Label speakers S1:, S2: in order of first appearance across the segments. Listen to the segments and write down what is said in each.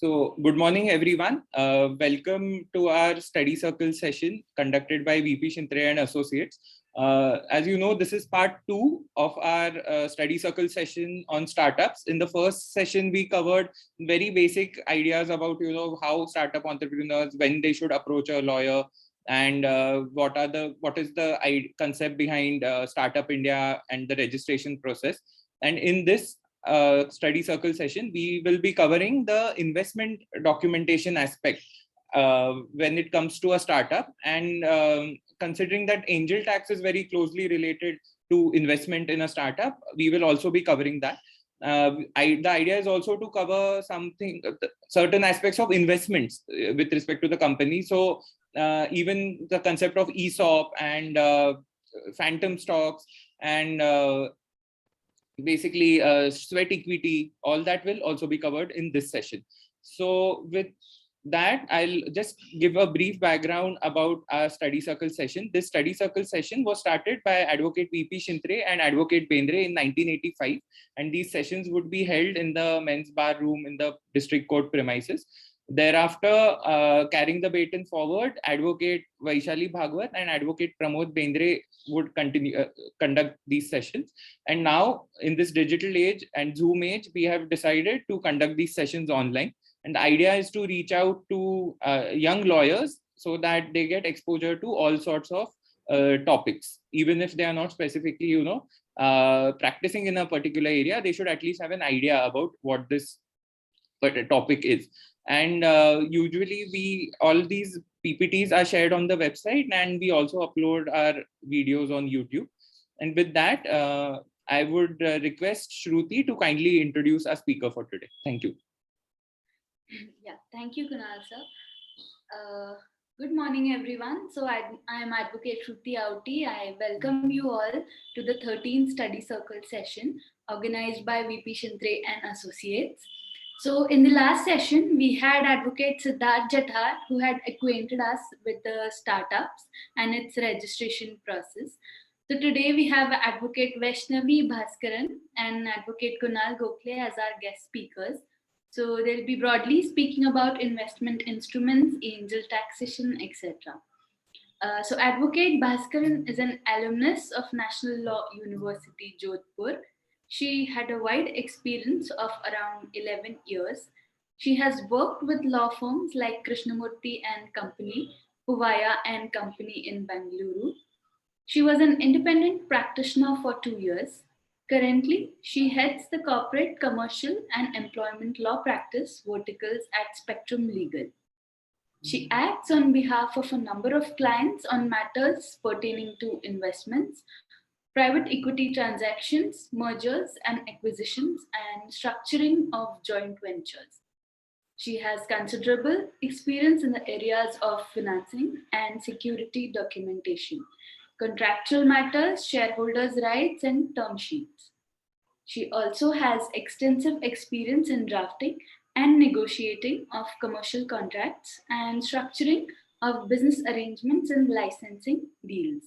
S1: So, good morning, everyone. Welcome to our study circle session conducted by VP Shintre and Associates. As you know, this is part 2 of our study circle session on startups. In the first session, we covered very basic ideas about how startup entrepreneurs, when they should approach a lawyer, and what is the concept behind Startup India and the registration process. And in this study circle session, we will be covering the investment documentation aspect when it comes to a startup, and considering that angel tax is very closely related to investment in a startup, we will also be covering that. The idea is also to cover certain aspects of investments with respect to the company. So even the concept of ESOP and phantom stocks and basically sweat equity, all that will also be covered in this session. So with that, I'll just give a brief background about our study circle session. This study circle session was started by Advocate VP Shintre and Advocate Bendre in 1985, and these sessions would be held in the men's bar room in the district court premises. Thereafter, carrying the baton forward, Advocate Vaishali Bhagwat and Advocate Pramod Bendre would continue conduct these sessions. And now, in this digital age and Zoom age, we have decided to conduct these sessions online. And the idea is to reach out to young lawyers so that they get exposure to all sorts of topics. Even if they are not specifically, practicing in a particular area, they should at least have an idea about what this topic is. And usually all these PPTs are shared on the website, and we also upload our videos on YouTube. And with that, I would request Shruti to kindly introduce our speaker for today. Thank you.
S2: Yeah, thank you, Kunal sir. Good morning, everyone. So I am Advocate Shruti Auti. I welcome you all to the 13th study circle session organized by VP Shintre and Associates. So in the last session, we had Advocate Siddharth Jathar, who had acquainted us with the startups and its registration process. So today we have Advocate Vaishnavi Bhaskaran and Advocate Kunal Gokhale as our guest speakers. So they'll be broadly speaking about investment instruments, angel taxation, etc. So Advocate Bhaskaran is an alumnus of National Law University, Jodhpur. She had a wide experience of around 11 years. She has worked with law firms like Krishnamurthy and Company, Puvaya and Company in Bengaluru. She was an independent practitioner for 2 years. Currently, she heads the corporate, commercial, and employment law practice verticals at Spectrum Legal. She acts on behalf of a number of clients on matters pertaining to investments, private equity transactions, mergers and acquisitions, and structuring of joint ventures. She has considerable experience in the areas of financing and security documentation, contractual matters, shareholders' rights, and term sheets. She also has extensive experience in drafting and negotiating of commercial contracts and structuring of business arrangements and licensing deals.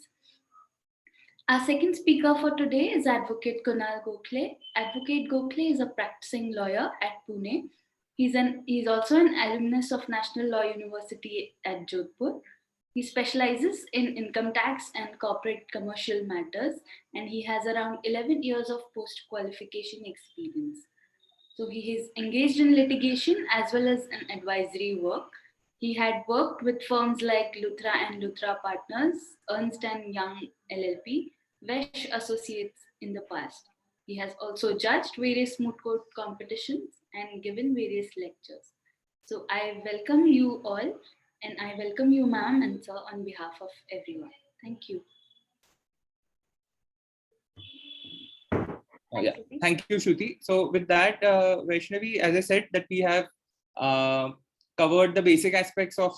S2: Our second speaker for today is Advocate Kunal Gokhale. Advocate Gokhale is a practicing lawyer at Pune. He's also an alumnus of National Law University at Jodhpur. He specializes in income tax and corporate commercial matters, and he has around 11 years of post-qualification experience. So he is engaged in litigation as well as in advisory work. He had worked with firms like Luthra and Luthra Partners, Ernst & Young LLP, Vesh Associates in the past. He has also judged various moot court competitions and given various lectures. So I welcome you all, and I welcome you, ma'am and sir, on behalf of everyone. Thank you.
S1: Thank you, Shruti. So with that, Vaishnavi, as I said, that we have covered the basic aspects of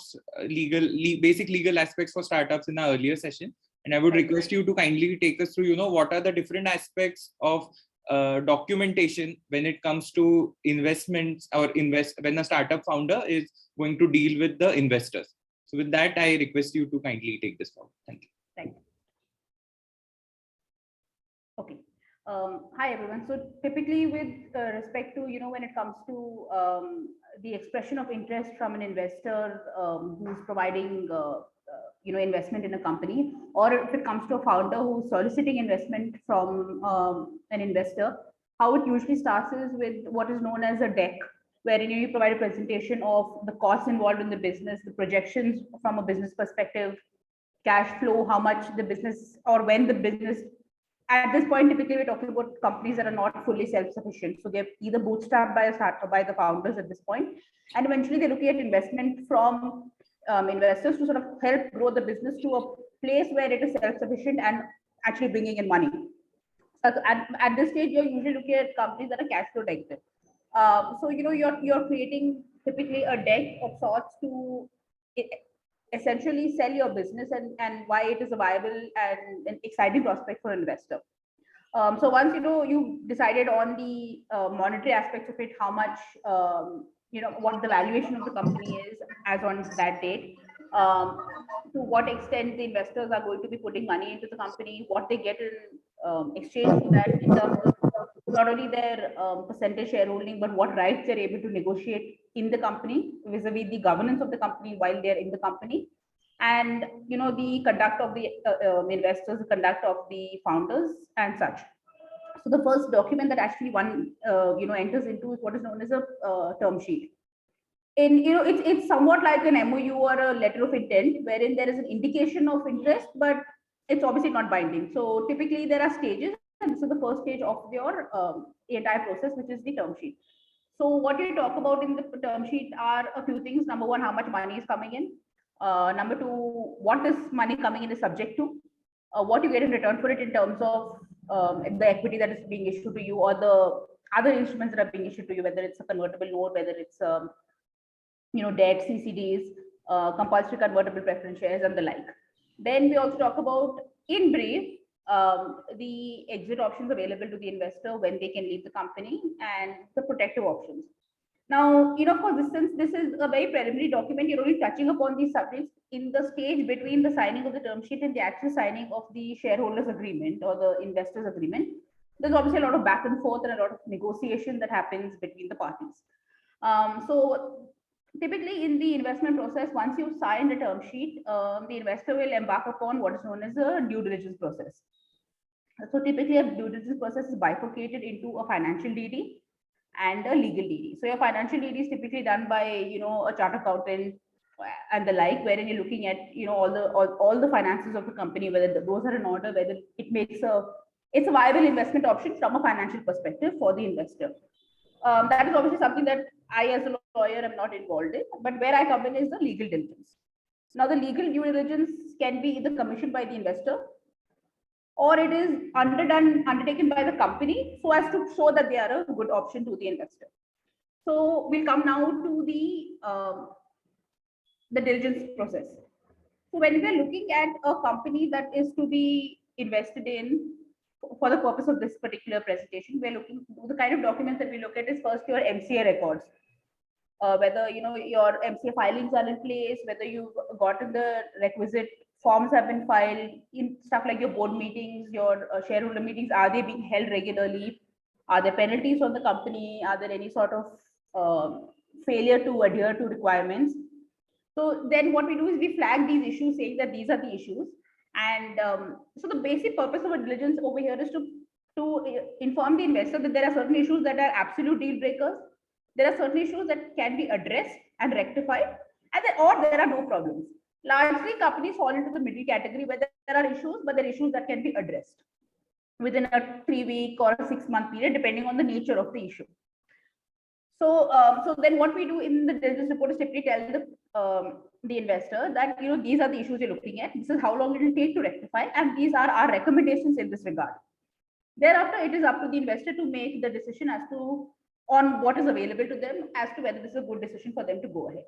S1: basic legal aspects for startups in our earlier session. And I would request you to kindly take us through, what are the different aspects of documentation when it comes to investments or when a startup founder is going to deal with the investors. So with that, I request you to kindly take this forward. Thank you.
S3: Right. Okay. Hi everyone. So typically, with respect to when it comes to the expression of interest from an investor who's providing investment in a company, or if it comes to a founder who's soliciting investment from an investor, how it usually starts is with what is known as a deck, wherein you provide a presentation of the costs involved in the business, the projections from a business perspective, cash flow, how much the business or when the business. At this point, typically we're talking about companies that are not fully self-sufficient. So they're either bootstrapped by a startup by the founders at this point, and eventually they're looking at investment from investors to sort of help grow the business to a place where it is self-sufficient and actually bringing in money. At this stage, you're usually looking at companies that are cash flow negative. So you're creating typically a deck of sorts to essentially sell your business and why it is a viable and an exciting prospect for an investor. So once you decided on the monetary aspects of it, how much what the valuation of the company is as on that date, to what extent the investors are going to be putting money into the company, what they get in exchange for that in terms of not only their percentage shareholding, but what rights they're able to negotiate in the company vis-a-vis the governance of the company while they're in the company, and the conduct of the investors, the conduct of the founders, and such. So the first document that actually one enters into is what is known as a term sheet. In it's somewhat like an MOU or a letter of intent, wherein there is an indication of interest, but it's obviously not binding. So typically there are stages, and this is the first stage of your entire process, which is the term sheet. So what you talk about in the term sheet are a few things. Number one, how much money is coming in. Number two, what this money coming in is subject to. What you get in return for it in terms of the equity that is being issued to you, or the other instruments that are being issued to you, whether it's a convertible note, whether it's debt, CCDs, compulsory convertible preference shares, and the like. Then we also talk about, in brief, the exit options available to the investor when they can leave the company, and the protective options. Now, of course, since this is a very preliminary document, you're only touching upon these subjects in the stage between the signing of the term sheet and the actual signing of the shareholders agreement or the investors agreement. There's obviously a lot of back and forth and a lot of negotiation that happens between the parties. So typically in the investment process, once you sign the term sheet, the investor will embark upon what is known as a due diligence process. So typically a due diligence process is bifurcated into a financial DD and a legal DD. So your financial DD is typically done by a chartered accountant and the like, wherein you're looking at all the finances of the company, whether those are in order, whether it's a viable investment option from a financial perspective for the investor. That is obviously something that I, as a lawyer, am not involved in, but where I come in is the legal diligence. Now, the legal due diligence can be either commissioned by the investor, or it is undertaken by the company so as to show that they are a good option to the investor. So we'll come now to the diligence process. So when we're looking at a company that is to be invested in for the purpose of this particular presentation, we're looking, the kind of documents that we look at is first your MCA records. Whether your MCA filings are in place, whether you've gotten the requisite forms have been filed, in stuff like your board meetings, your shareholder meetings, are they being held regularly? Are there penalties on the company? Are there any sort of failure to adhere to requirements? So then what we do is we flag these issues, saying that these are the issues. And so the basic purpose of a diligence over here is to inform the investor that there are certain issues that are absolute deal breakers. There are certain issues that can be addressed and rectified, or there are no problems. Largely, companies fall into the middle category where there are issues, but there are issues that can be addressed within a 3-week or a 6-month period, depending on the nature of the issue. So, so then what we do in the diligence report is typically tell the investor that these are the issues you're looking at. This is how long it will take to rectify, and these are our recommendations in this regard. Thereafter, it is up to the investor to make the decision as to on what is available to them as to whether this is a good decision for them to go ahead.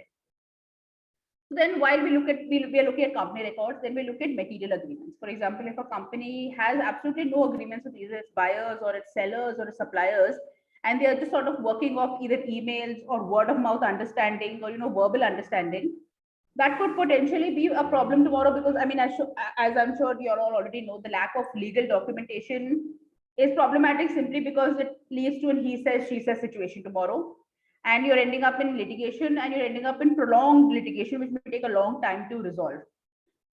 S3: So then while we are looking at company records, then we look at material agreements. For example, if a company has absolutely no agreements with either its buyers or its sellers or its suppliers, and they are just sort of working off either emails or word of mouth understanding or verbal understanding, that could potentially be a problem tomorrow, because I mean, as I'm sure you all already know, the lack of legal documentation is problematic simply because it leads to an he says, she says situation tomorrow. And you're ending up in litigation, and you're ending up in prolonged litigation, which may take a long time to resolve.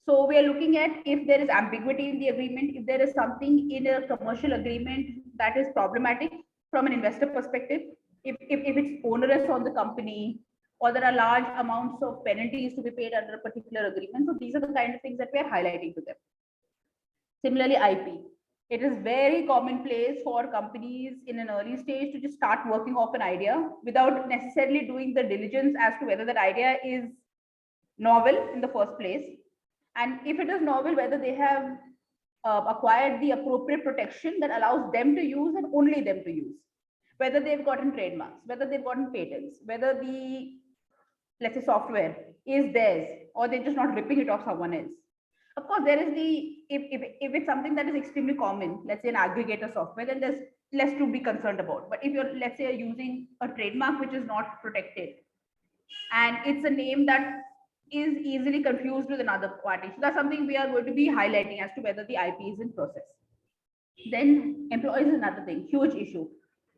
S3: So we are looking at if there is ambiguity in the agreement, if there is something in a commercial agreement that is problematic from an investor perspective, if it's onerous on the company, or there are large amounts of penalties to be paid under a particular agreement. So these are the kind of things that we are highlighting to them. Similarly, IP. It is very commonplace for companies in an early stage to just start working off an idea without necessarily doing the diligence as to whether that idea is novel in the first place. And if it is novel, whether they have acquired the appropriate protection that allows them to use and only them to use. Whether they've gotten trademarks, whether they've gotten patents, whether the, let's say, software is theirs, or they're just not ripping it off someone else. Of course, there is the, if it's something that is extremely common, let's say an aggregator software, then there's less to be concerned about. But if you're, let's say, using a trademark which is not protected, and it's a name that is easily confused with another party, so that's something we are going to be highlighting as to whether the IP is in process. Then employees is another thing, huge issue.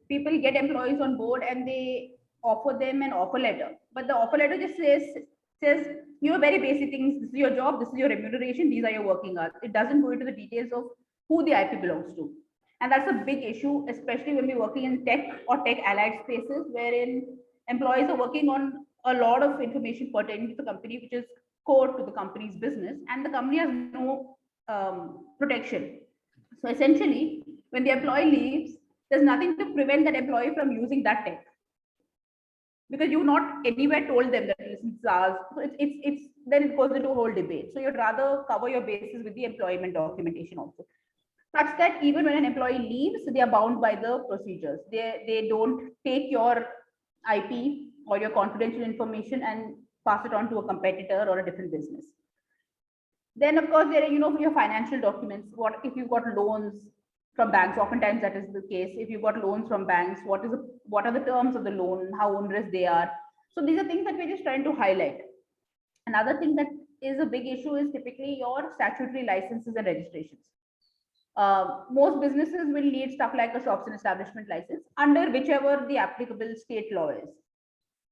S3: People get employees on board and they offer them an offer letter, but the offer letter just says very basic things. This is your job, this is your remuneration, these are your working hours. It doesn't go into the details of who the IP belongs to. And that's a big issue, especially when we're working in tech or tech allied spaces, wherein employees are working on a lot of information pertaining to the company, which is core to the company's business, and the company has no protection. So essentially, when the employee leaves, there's nothing to prevent that employee from using that tech, because you've not anywhere told them that listen, it's ours. So it's then it goes into a whole debate. So you'd rather cover your bases with the employment documentation also, such that even when an employee leaves, they are bound by the procedures. They don't take your IP or your confidential information and pass it on to a competitor or a different business. Then, of course, there are, your financial documents. What if you've got loans from banks? Oftentimes that is the case. If you've got loans from banks, what are the terms of the loan, how onerous they are? So these are things that we're just trying to highlight. Another thing that is a big issue is typically your statutory licenses and registrations. Most businesses will need stuff like a shops and establishment license under whichever the applicable state law is.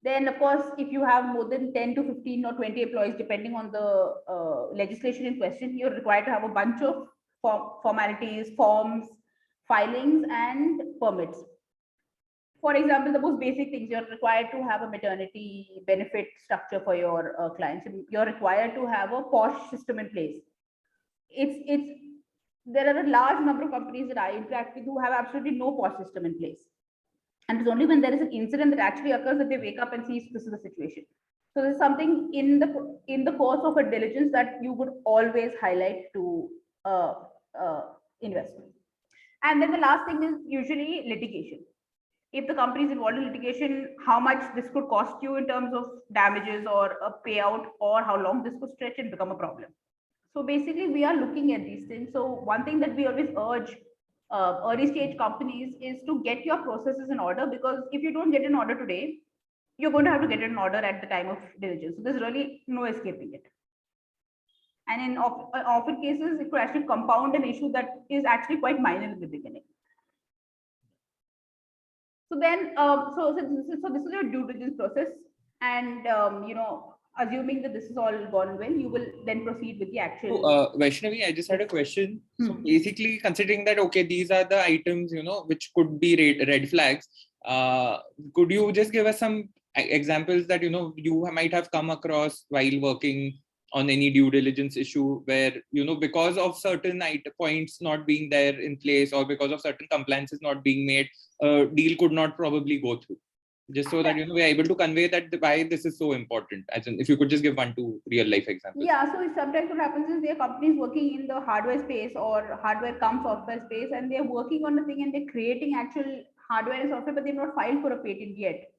S3: Then, of course, if you have more than 10 to 15 or 20 employees, depending on the legislation in question, you're required to have a bunch of formalities, forms, filings, and permits. For example, the most basic things, you're required to have a maternity benefit structure for your clients. You're required to have a POSH system in place. There are a large number of companies that I interact with who have absolutely no POSH system in place. And it's only when there is an incident that actually occurs that they wake up and see this is the situation. So there's something in the course of a diligence that you would always highlight to investors. And then the last thing is usually litigation. If the company is involved in litigation, how much this could cost you in terms of damages or a payout, or how long this could stretch and become a problem. So basically, we are looking at these things. So one thing that we always urge early stage companies is to get your processes in order, because if you don't get an order today, you're going to have to get an order at the time of diligence. So there's really no escaping it. And in often cases, it could actually compound an issue that is actually quite minor in the beginning. So then, so this is your due diligence process, and assuming that this is all gone well, you will then proceed with the actual.
S1: Vaishnavi, I just had a question. So basically, considering that, okay, these are the items, which could be red flags, could you just give us some examples that, you might have come across while working on any due diligence issue where, because of certain points not being there in place, or because of certain compliances not being made, a deal could not probably go through? Just so that we are able to convey that why this is so important. As in, if you could just give 1-2 real life examples.
S3: Yeah, so sometimes what happens is there are companies working in the hardware space or hardware cum software space, and they're working on the thing and they're creating actual hardware and software, but they've not filed for a patent yet.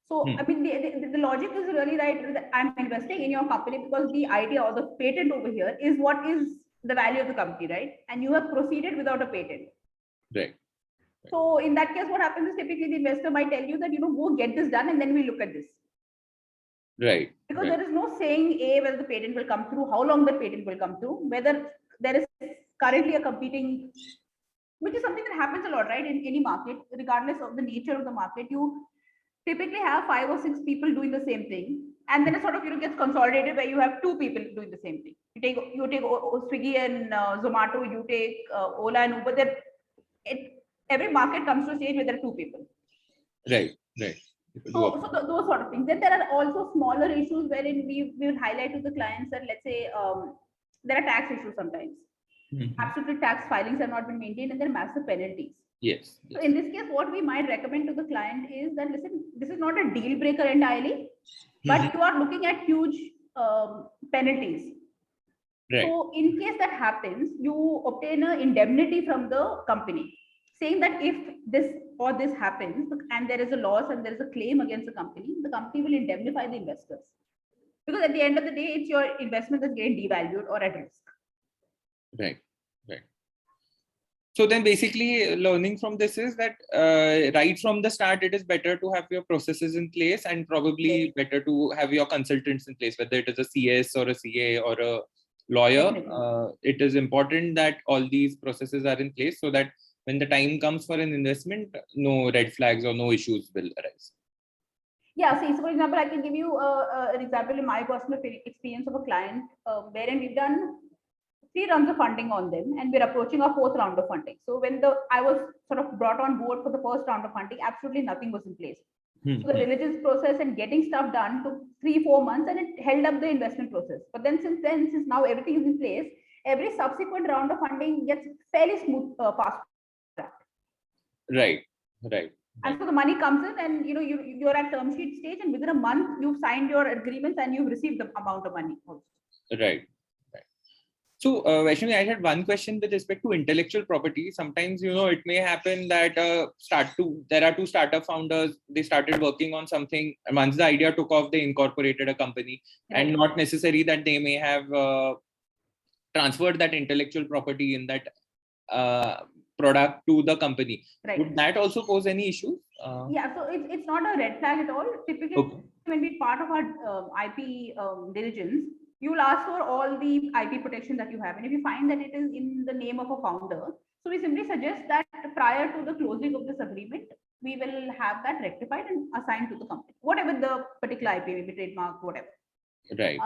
S3: So I mean, the logic is really right. That I'm investing in your company because the idea or the patent over here is what is the value of the company, right? And you have proceeded without a patent.
S1: Right.
S3: So in that case, what happens is typically the investor might tell you that, go get this done and then we look at this.
S1: Right.
S3: Because there is no saying whether the patent will come through, how long the patent will come through, whether there is currently a competing which is something that happens a lot, right? In any market, regardless of the nature of the market, you typically have 5 or 6 people doing the same thing, and then it sort of gets consolidated where you have 2 people doing the same thing. You take Swiggy and Zomato, you take Ola and Uber. That every market comes to a stage where there are 2 people.
S1: Right.
S3: Those sort of things. Then there are also smaller issues wherein we will highlight to the clients that, let's say, there are tax issues sometimes. Absolutely, tax filings have not been maintained, and there are massive penalties.
S1: Yes.
S3: So in this case, what we might recommend to the client is that, listen, this is not a deal breaker entirely, but you are looking at huge penalties.
S1: Right.
S3: So in case that happens, you obtain an indemnity from the company, saying that if this or this happens and there is a loss and there is a claim against the company will indemnify the investors. Because at the end of the day, it's your investment that's getting devalued or at risk.
S1: Right. So then basically learning from this is that right from the start, it is better to have your processes in place, and probably better to have your consultants in place, whether it is a CS or a CA or a lawyer. It is important that all these processes are in place so that when the time comes for an investment, no red flags or no issues will arise.
S3: Yeah, see, so for example, I can give you an example in my personal experience of a client wherein we've done 3 rounds of funding on them, and we're approaching our 4th round of funding. So when I was sort of brought on board for the first round of funding, absolutely nothing was in place. So the diligence process and getting stuff done took 3-4 months, and it held up the investment process. But then since now everything is in place, every subsequent round of funding gets fairly smooth, fast.
S1: Right.
S3: And so the money comes in, and you're at term sheet stage, and within a month you've signed your agreements and you've received the amount of money also.
S1: Right. So, Vaishnavi, I had one question with respect to intellectual property. Sometimes, it may happen that there are 2 startup founders, they started working on something, and once the idea took off, they incorporated a company, and not necessary that they may have transferred that intellectual property in that product to the company.
S3: Right.
S1: Would that also pose any issues?
S3: Yeah, so it's not a red flag at all. Typically, when we part of our IP diligence, you will ask for all the IP protection that you have. And if you find that it is in the name of a founder, so we simply suggest that prior to the closing of this agreement, we will have that rectified and assigned to the company, whatever the particular IP, maybe trademark, whatever.
S1: Right.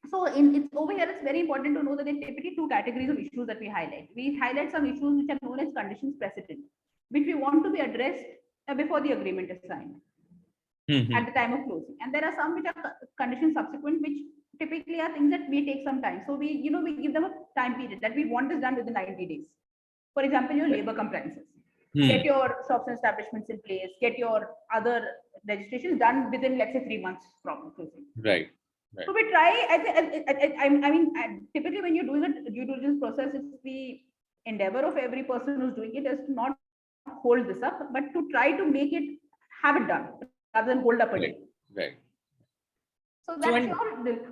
S3: So it's over here, it's very important to know that there are typically 2 categories of issues that we highlight. We highlight some issues which are known as conditions precedent, which we want to be addressed before the agreement is signed at the time of closing. And there are some which are conditions subsequent, which typically are things that may take some time. So we give them a time period that we want this done within 90 days. For example, your labor compliances. Get your shops and establishments in place, get your other registrations done within, let's say, 3 months from closing.
S1: Right.
S3: So we try, I mean, typically when you're doing a due diligence process, it's the endeavor of every person who's doing it is to not hold this up, but to try to have it done rather than hold up a day.
S1: Right.
S3: So that's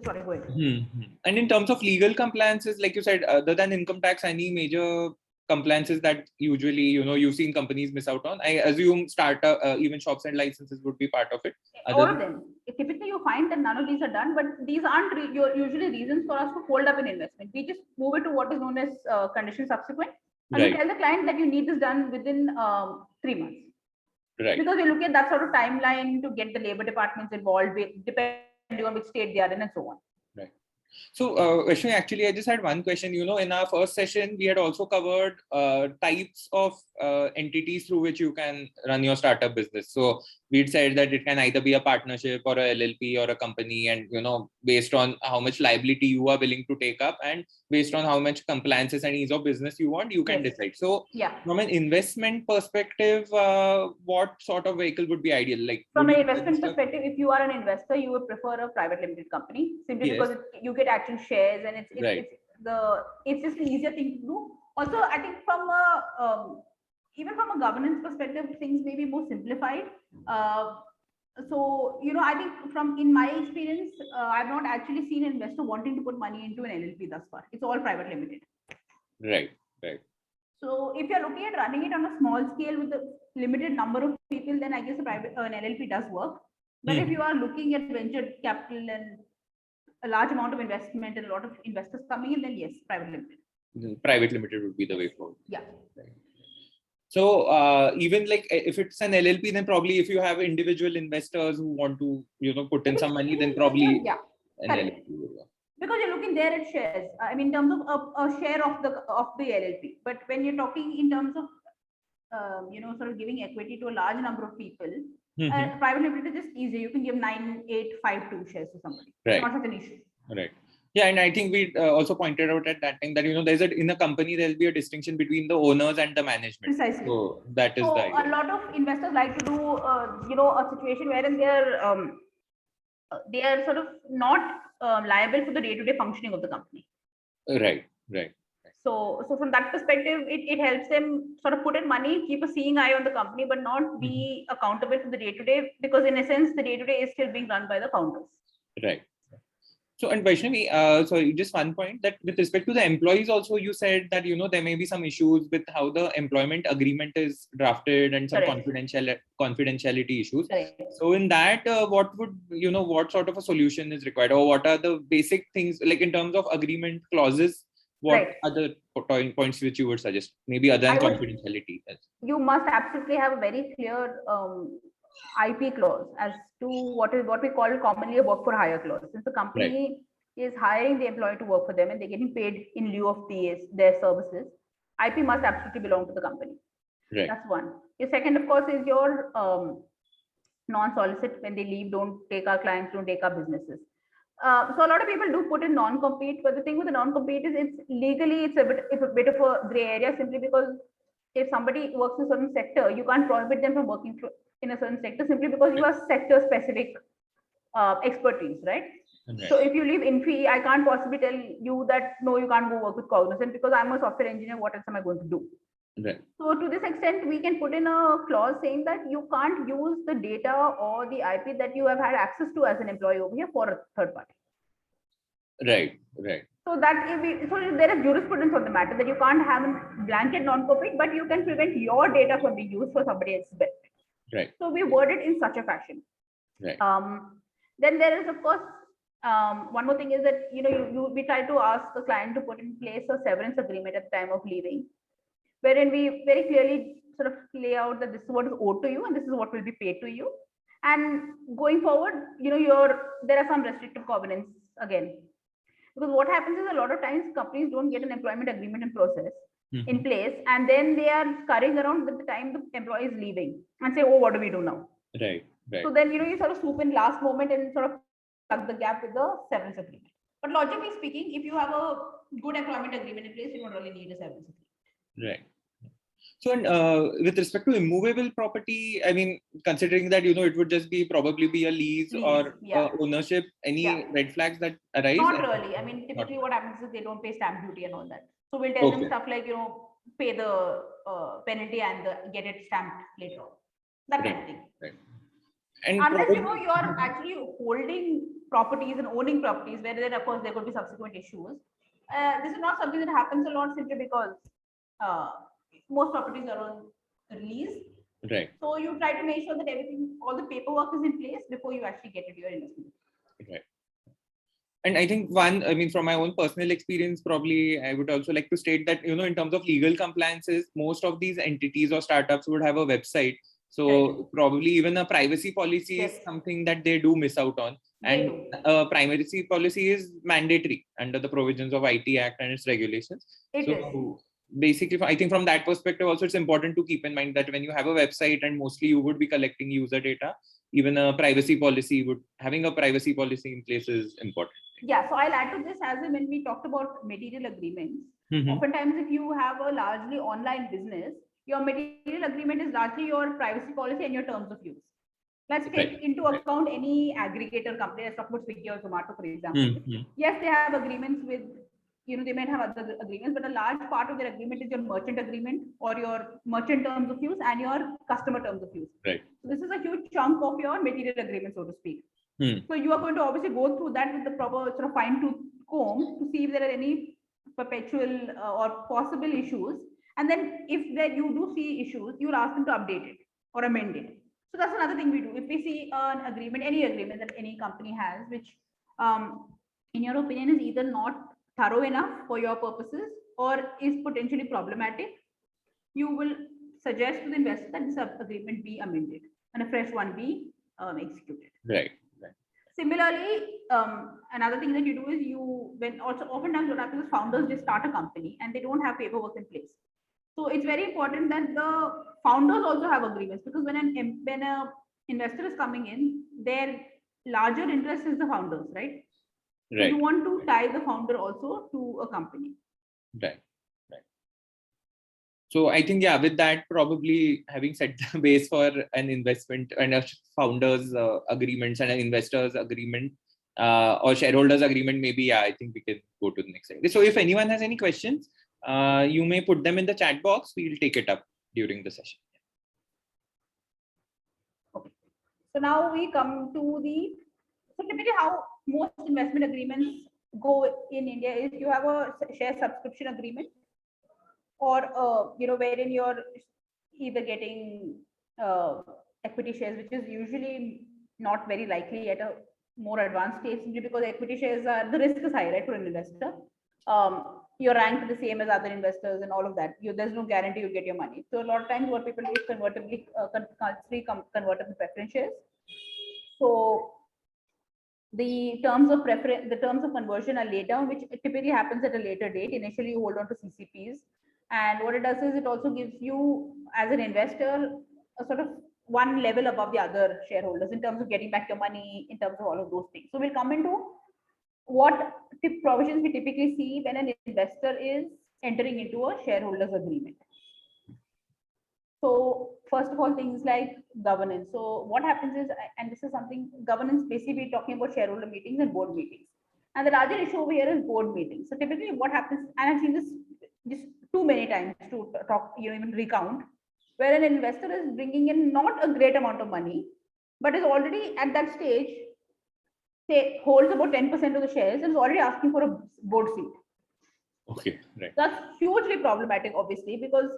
S3: sorry, go ahead.
S1: And in terms of legal compliances, like you said, other than income tax, any major compliances that usually, you've seen companies miss out on? I assume startup, even shops and licenses would be part of it.
S3: All of them. Typically, you find that none of these are done, but these aren't usually reasons for us to hold up an investment. We just move it to what is known as condition subsequent. And we tell the client that you need this done within 3 months.
S1: Right.
S3: Because we look at that sort of timeline to get the labor departments involved, depending on which state they are in and so on.
S1: Right. So, Vaishnavi, actually, I just had one question. In our first session, we had also covered types of entities through which you can run your startup business. So, we'd said that it can either be a partnership or a LLP or a company, and based on how much liability you are willing to take up and based on how much compliances and ease of business you want, you can decide. So, from an investment perspective, what sort of vehicle would be ideal? Like
S3: from an investment perspective, if you are an investor, you would prefer a private limited company simply because you get actual shares, and it's just the easier thing to do. Also, I think from even from a governance perspective, things may be more simplified. So, I think in my experience, I've not actually seen an investor wanting to put money into an LLP thus far. It's all private limited.
S1: Right.
S3: So if you're looking at running it on a small scale with a limited number of people, then I guess an LLP does work. But if you are looking at venture capital and a large amount of investment and a lot of investors coming in, then yes, private limited.
S1: Private limited would be the way forward.
S3: Yeah.
S1: Right. So even like if it's an LLP, then probably if you have individual investors who want to, put in some money, then probably
S3: Yeah,
S1: an
S3: correct.
S1: LLP will work.
S3: Because you're looking there at shares. I mean, in terms of a share of the LLP. But when you're talking in terms of sort of giving equity to a large number of people, private limited is just easier. You can give 9852 shares to somebody.
S1: Right.
S3: Not such an issue.
S1: Right. Yeah, and I think we also pointed out at that time that there's in a company there'll be a distinction between the owners and the management.
S3: Precisely.
S1: So that is
S3: so
S1: the idea.
S3: A lot of investors like to do a situation wherein they are sort of not liable for the day-to-day functioning of the company.
S1: Right.
S3: So from that perspective, it helps them sort of put in money, keep a seeing eye on the company, but not be accountable for the day-to-day, because in a sense, the day-to-day is still being run by the founders.
S1: Right. So, and Vaishnavi, sorry, just one point that with respect to the employees also, you said that, there may be some issues with how the employment agreement is drafted and some
S3: Correct.
S1: confidentiality issues.
S3: Correct.
S1: So in that, what would, what sort of a solution is required, or what are the basic things, like in terms of agreement clauses, what
S3: Right.
S1: other points which you would suggest, maybe other than confidentiality?
S3: You must absolutely have a very clear IP clause as to what we call commonly a work for hire clause. Since the company is hiring the employee to work for them and they're getting paid in lieu of their services, IP must absolutely belong to the company.
S1: Right.
S3: That's one. Your second, of course, is your non-solicit. When they leave, don't take our clients, don't take our businesses. So a lot of people do put in non-compete, but the thing with the non-compete is it's a bit of a gray area, simply because if somebody works in a certain sector, you can't prohibit them from working in a certain sector simply because you have sector-specific expertise, right? So if you leave Infi, I can't possibly tell you that no, you can't go work with Cognizant because I'm a software engineer. What else am I going to do?
S1: Right.
S3: So to this extent, we can put in a clause saying that you can't use the data or the IP that you have had access to as an employee over here for a third party.
S1: Right.
S3: So there is jurisprudence on the matter that you can't have a blanket non-compete, but you can prevent your data from being used for somebody else's benefit.
S1: Right.
S3: So we word it in such a fashion.
S1: Right.
S3: Then there is, of course, one more thing is that we try to ask the client to put in place a severance agreement at the time of leaving, wherein we very clearly sort of lay out that this is what is owed to you and this is what will be paid to you. And going forward, there are some restrictive covenants again. Because what happens is a lot of times companies don't get an employment agreement in place, and then they are scurrying around at the time the employee is leaving and say, oh, what do we do now?
S1: Right.
S3: So then, you sort of swoop in last moment and sort of plug the gap with the severance agreement. But logically speaking, if you have a good employment agreement in place, you don't really need a severance agreement.
S1: Right. So, with respect to immovable property, I mean, considering that, it would just probably be a lease or ownership, any red flags that arise?
S3: Not really. I mean, typically what happens is they don't pay stamp duty and all that. So we'll tell them stuff like, pay the penalty and get it stamped later on. That kind of thing.
S1: Right. And
S3: unless you are actually holding properties and owning properties, where then of course there could be subsequent issues. This is not something that happens a lot simply because most properties are on release.
S1: Right.
S3: So you try to make sure that all the paperwork is in place before you actually get into your investment.
S1: Right. And I think from my own personal experience, probably I would also like to state that, in terms of legal compliances, most of these entities or startups would have a website. So probably even a privacy policy is something that they do miss out on. And a privacy policy is mandatory under the provisions of IT Act and its regulations. Basically, I think from that perspective also, it's important to keep in mind that when you have a website and mostly you would be collecting user data, even having a privacy policy in place is important.
S3: Yeah, so I'll add to this as in when we talked about material agreements. Oftentimes, if you have a largely online business, your material agreement is largely your privacy policy and your terms of use. Let's take into account any aggregator company. Let's talk about Swiggy or Zomato, for example. Yes, they have agreements with, they might have other agreements, but a large part of their agreement is your merchant agreement or your merchant terms of use and your customer terms of use.
S1: Right.
S3: So this is a huge chunk of your material agreement, so to speak. So you are going to obviously go through that with the proper sort of fine-tooth comb to see if there are any perpetual or possible issues. And then if you do see issues, you will ask them to update it or amend it. So that's another thing we do. If we see an agreement, any agreement that any company has, which in your opinion is either not thorough enough for your purposes or is potentially problematic, you will suggest to the investor that this agreement be amended and a fresh one be executed.
S1: Right. Right.
S3: Similarly, another thing that you do is when also oftentimes what happens is founders just start a company and they don't have paperwork in place. So it's very important that the founders also have agreements, because when a investor is coming in, their larger interest is the founders, right? So
S1: Right.
S3: you want to tie the founder also to a company.
S1: Right. Right. So I think, yeah, with that, probably having set the base for an investment and a founders agreements and an investors agreement or shareholders agreement, maybe, yeah, I think we can go to the next slide. So if anyone has any questions, you may put them in the chat box. We'll take it up during the session.
S3: Okay. So now we come to so typically how most investment agreements go in India is you have a share subscription agreement, or wherein you're either getting equity shares, which is usually not very likely at a more advanced stage, simply because equity shares the risk is high, right, for an investor. You're ranked the same as other investors and all of that. There's no guarantee you'll get your money. So a lot of times what people do is convertible preference shares. So the terms of conversion are laid down, which typically happens at a later date. Initially, you hold on to CCPs, and what it does is it also gives you, as an investor, a sort of one level above the other shareholders in terms of getting back your money, in terms of all of those things. So we'll come into what provisions we typically see when an investor is entering into a shareholders agreement. So first of all, things like governance. So what happens is, and this is something, governance, basically talking about shareholder meetings and board meetings. And the larger issue over here is board meetings. So typically what happens, and I've seen this just too many times to talk, even recount, where an investor is bringing in not a great amount of money, but is already at that stage, say, holds about 10% of the shares and is already asking for a board seat.
S1: Okay, right.
S3: That's hugely problematic, obviously, because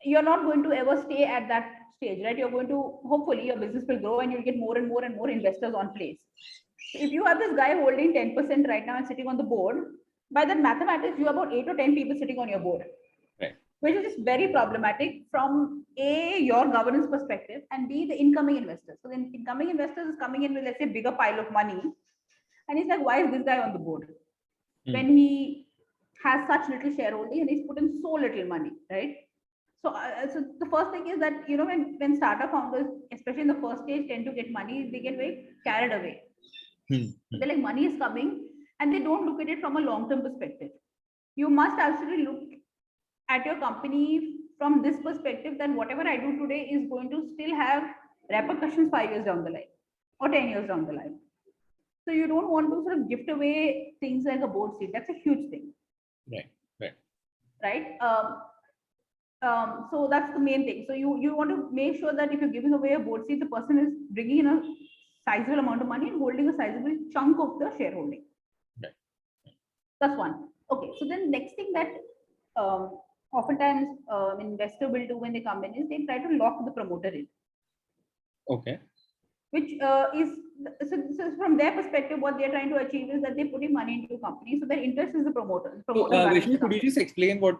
S3: you're not going to ever stay at that stage, right? You're going to, hopefully your business will grow and you'll get more and more and more investors on place. So if you have this guy holding 10% right now and sitting on the board, by that mathematics, you have about 8 or 10 people sitting on your board,
S1: right,
S3: which is just very problematic from A, your governance perspective, and B, the incoming investors. So the incoming investors is coming in with, let's say, bigger pile of money. And he's like, why is this guy on the board? When he has such little shareholding and he's put in so little money, right? So, so the first thing is that, when startup founders, especially in the first stage, tend to get money, they get very carried away. They're like, money is coming, and they don't look at it from a long-term perspective. You must actually look at your company from this perspective, that whatever I do today is going to still have repercussions 5 years down the line or 10 years down the line. So you don't want to sort of gift away things like a board seat. That's a huge thing. Right. So that's the main thing. So you want to make sure that if you're giving away a board seat, the person is bringing in a sizable amount of money and holding a sizable chunk of the shareholding.
S1: Right.
S3: That's one. Okay. So then next thing that oftentimes investor will do when they come in is they try to lock the promoter in.
S1: Okay.
S3: Which so from their perspective, what they're trying to achieve is that they're putting money into a company. So their interest is the promoter.
S1: So, Vishnu, could you just explain what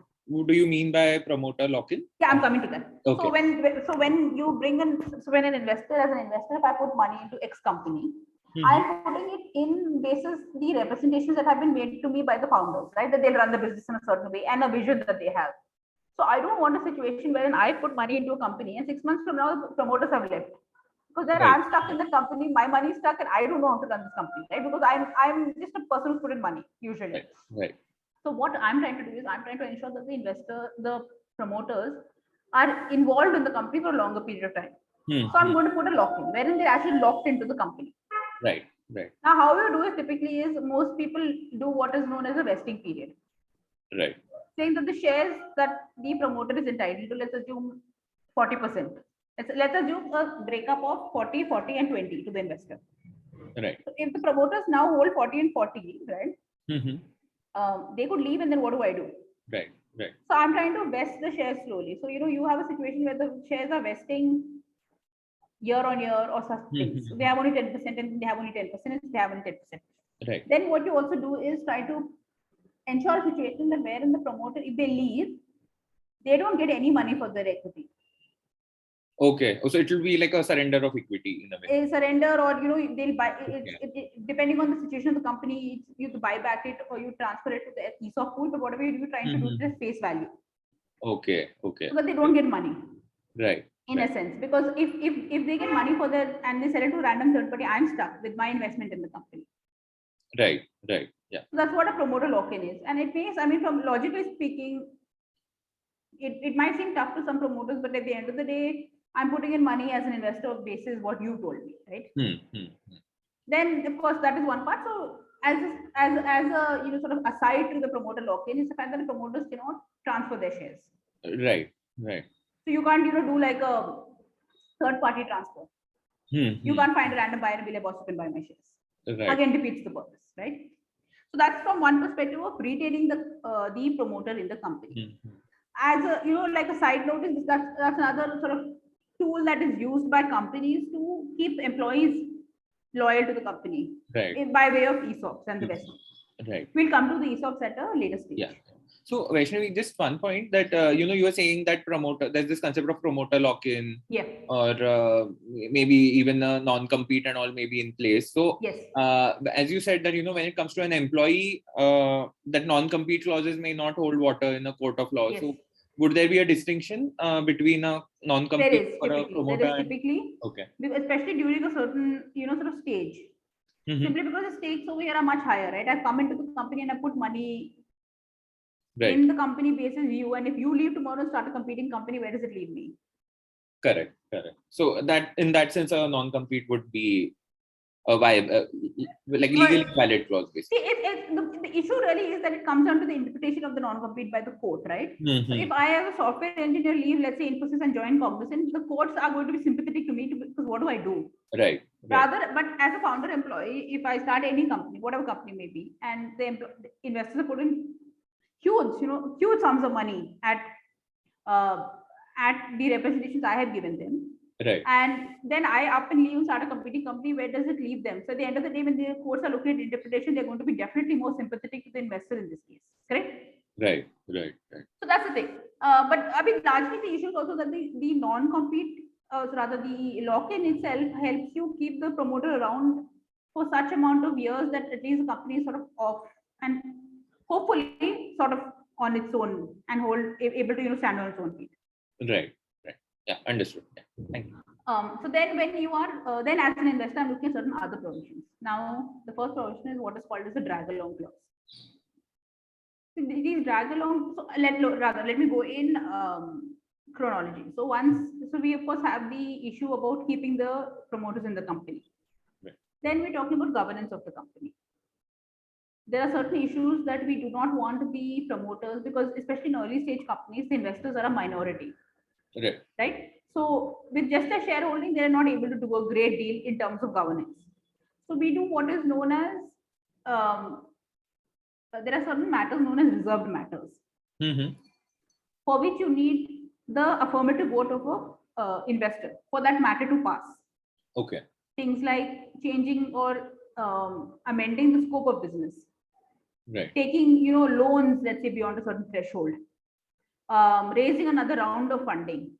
S1: do you mean by promoter lock-in?
S3: Yeah, I'm coming to that.
S1: Okay.
S3: So when you bring in, when an investor, as an investor, if I put money into X company, I'm putting it in basis the representations that have been made to me by the founders, right? That they'll run the business in a certain way and a vision that they have. So I don't want a situation wherein I put money into a company and 6 months from now the promoters have left. Because then I'm stuck in the company, my money is stuck, and I don't know how to run this company, right? Because I'm just a person who's put in money usually.
S1: Right.
S3: So what I'm trying to do is I'm trying to ensure that the promoters are involved in the company for a longer period of time. So I'm going to put a lock-in, wherein they're actually locked into the company.
S1: Right.
S3: Now, how you do it typically is most people do what is known as a vesting period.
S1: Right.
S3: Saying that the shares that the promoter is entitled to, let's assume 40%. Let's assume a breakup of 40, 40, and 20 to the investor.
S1: Right.
S3: So if the promoters now hold 40 and 40, right? They could leave, and then what do I do?
S1: Right.
S3: So I'm trying to vest the shares slowly. So you have a situation where the shares are vesting year on year or such things. So they have only 10%, and they have only 10%, and they have only 10%.
S1: Right.
S3: Then what you also do is try to ensure a situation that wherein the promoter, if they leave, they don't get any money for their equity.
S1: Okay. So it will be like a surrender of equity in a way.
S3: A surrender, or they'll buy
S1: Okay.
S3: depending on the situation of the company, you to buy back it or you transfer it to the ESOP pool. But whatever you're trying to do is just face value,
S1: Okay. Okay.
S3: so that they don't get money
S1: Right.
S3: in a sense. Because if they get money for that and they sell it to a random third party, I'm stuck with my investment in the company.
S1: Right. Right. Yeah.
S3: So that's what a promoter lock-in is, and it means, I mean, from logically speaking, it might seem tough to some promoters, but at the end of the day, I'm putting in money as an investor basis what you told me, right? Then of course that is one part. So as a sort of aside to the promoter lock-in is the fact that the promoters cannot transfer their shares.
S1: Right. Right.
S3: So you can't do like a third party transfer. You can't find a random buyer and be like, boss, you can buy my shares.
S1: Right.
S3: Again, defeats the purpose, right? So that's from one perspective of retaining the promoter in the company. As a like a side note, is that's another sort of tool that is used by companies to keep employees loyal to the company,
S1: Right.
S3: by way of ESOPs and the rest.
S1: Right.
S3: We'll come to the ESOPs at a later stage.
S1: Yeah. So Vaishnavi, just one point that you were saying that there's this concept of promoter lock-in,
S3: Yeah.
S1: or maybe even a non-compete and all may be in place. So
S3: Yes.
S1: as you said that when it comes to an employee, that non-compete clauses may not hold water in a court of law.
S3: Yes.
S1: So would there be a distinction between a non-compete
S3: There is
S1: or a promoter?
S3: There is typically.
S1: Okay.
S3: Especially during a certain sort of stage. Simply because the stakes over here are much higher, right? I've come into the company and I put money in the company basis you, and if you leave tomorrow and start a competing company, where does it leave me?
S1: Correct. So that in that sense, a non-compete would be a viable, like legally valid clause, basically.
S3: See, the issue really is that it comes down to the interpretation of the non-compete by the court, right? So if I as a software engineer leave, let's say Infosys, and join Cognizant, the courts are going to be sympathetic to me because what do I do?
S1: Right.
S3: Rather, but as a founder employee, if I start any company, whatever company may be, and the investors are putting huge sums of money at the representations I have given them.
S1: Right.
S3: And then I up and leave and start a competing company, where does it leave them? So at the end of the day, when the courts are looking at interpretation, they're going to be definitely more sympathetic to the investor in this case. Correct?
S1: Right.
S3: So that's the thing. But I mean, largely the issue is also that the non-compete, rather the lock-in itself, helps you keep the promoter around for such amount of years that at least the company is sort of off and hopefully sort of on its own and able to stand on its own feet.
S1: Right. Yeah, understood. Yeah. Thank you.
S3: So then when you are then as an investor, I'm looking at certain other provisions. Now the first provision is what is called as a drag along clause. So these drag along, so let me go in chronology. So we of course have the issue about keeping the promoters in the company.
S1: Right.
S3: Then we're talking about governance of the company. There are certain issues that we do not want the promoters, because especially in early stage companies, the investors are a minority. Right. So with just a shareholding, they are not able to do a great deal in terms of governance. So we do what is known as there are certain matters known as reserved matters, for which you need the affirmative vote of a investor for that matter to pass.
S1: Okay.
S3: Things like changing or amending the scope of business.
S1: Right.
S3: Taking loans, let's say beyond a certain threshold. Raising another round of funding.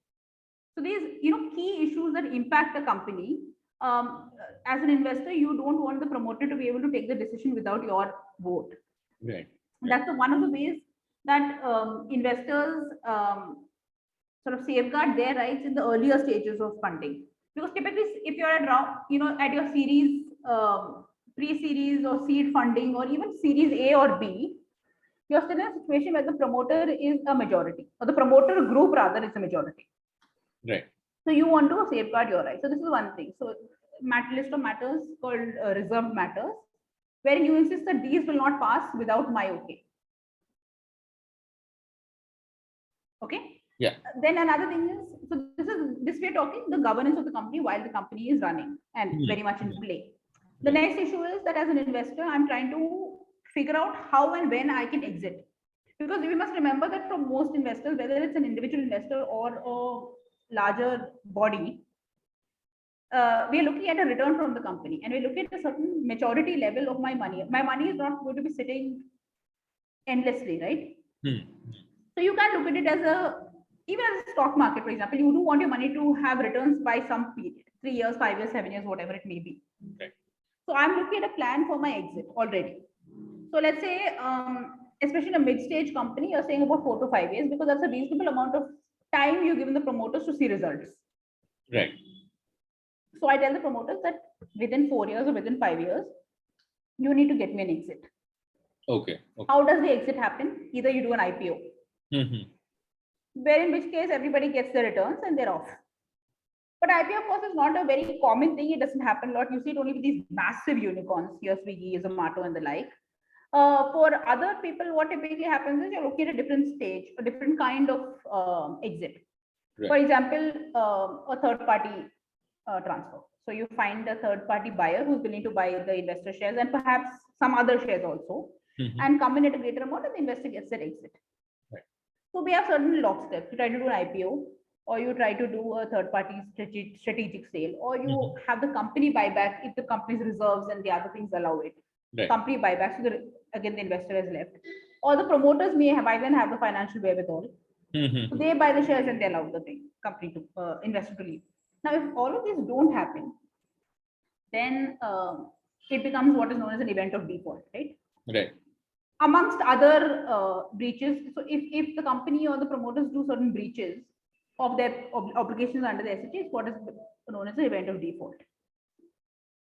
S3: So these key issues that impact a company. As an investor, you don't want the promoter to be able to take the decision without your vote.
S1: Right.
S3: That's one of the ways that investors sort of safeguard their rights in the earlier stages of funding. Because typically, if you're at your series, pre-series or seed funding, or even series A or B, you're still in a situation where the promoter is a majority, or the promoter group rather is a majority.
S1: Right.
S3: So you want to safeguard your rights. So this is one thing. So list of matters called reserved matters, where you insist that these will not pass without my okay. Okay.
S1: Yeah.
S3: Then another thing is, so this we're talking the governance of the company while the company is running and very much in play. The next issue is that as an investor, I'm trying to figure out how and when I can exit. Because we must remember that for most investors, whether it's an individual investor or a larger body, we are looking at a return from the company, and we're looking at a certain maturity level of my money. My money is not going to be sitting endlessly, right? So you can look at it as a even as a stock market, for example, you do want your money to have returns by some period, 3 years, 5 years, 7 years, whatever it may be.
S1: Right.
S3: So I'm looking at a plan for my exit already. So let's say, especially in a mid-stage company, you're saying about 4 to 5 years, because that's a reasonable amount of time you're given the promoters to see results.
S1: Right.
S3: So I tell the promoters that within 4 years or within 5 years, you need to get me an exit.
S1: Okay. Okay.
S3: How does the exit happen? Either you do an IPO, where in which case everybody gets the returns and they're off. But IPO, of course, is not a very common thing. It doesn't happen a lot. You see it only with these massive unicorns, here Swiggy, Zomato, and the like. For other people, what typically happens is you're looking at a different stage, a different kind of exit.
S1: Right.
S3: For example, a third-party transfer. So you find a third-party buyer who's willing to buy the investor shares and perhaps some other shares also, and come in at a greater amount, and the investor gets their exit.
S1: Right.
S3: So we have certain locksteps. You try to do an IPO, or you try to do a third-party strategic sale, or you have the company buyback if the company's reserves and the other things allow it.
S1: Right.
S3: Company buyback, so again the investor has left, or the promoters may have by then have the financial wherewithal. So they buy the shares and they allow the company to investor to leave. Now, if all of these don't happen, then it becomes what is known as an event of default, right?
S1: Right.
S3: Amongst other breaches. So if the company or the promoters do certain breaches of their obligations under the SHA, is what is known as the event of default.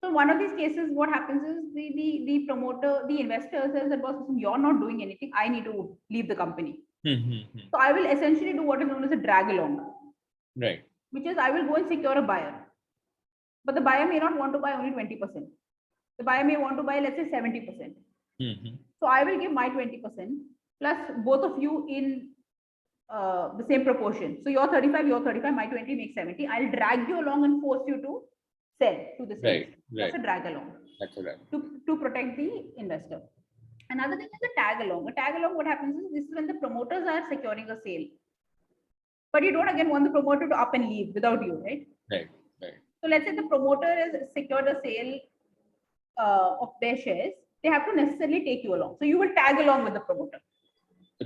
S3: So one of these cases, what happens is the promoter, the investor says that, boss, you're not doing anything, I need to leave the company. So I will essentially do what is known as a drag along.
S1: Right.
S3: Which is I will go and secure a buyer. But the buyer may not want to buy only 20%. The buyer may want to buy, let's say, 70%. So I will give my 20% plus both of you in the same proportion. So you're 35, you're 35, my 20 makes 70. I'll drag you along and force you to sell to this.
S1: Right.
S3: That's a drag along.
S1: That's right.
S3: To protect the investor. Another thing is a tag along. A tag along, what happens is this is when the promoters are securing a sale. But you don't again want the promoter to up and leave without you, right?
S1: Right. Right.
S3: So let's say the promoter has secured a sale of their shares. They have to necessarily take you along. So you will tag along with the promoter.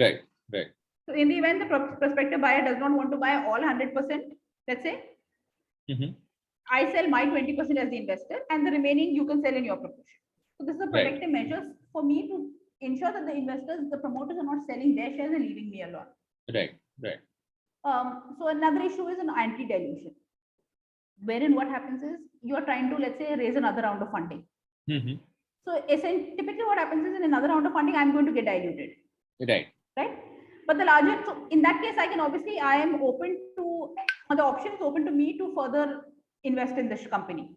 S1: Right. Right.
S3: So in the event the prospective buyer does not want to buy all 100%, let's say, I sell my 20% as the investor, and the remaining you can sell in your proportion. So this is a protective measure for me to ensure that the investors, the promoters are not selling their shares and leaving me alone.
S1: Right. Right.
S3: So another issue is an anti-dilution, wherein what happens is you are trying to, let's say, raise another round of funding. So essentially, typically what happens is in another round of funding, I'm going to get diluted.
S1: Right.
S3: Right. But the larger, so in that case, I can obviously, I am open to, the option is open to me to further invest in this company.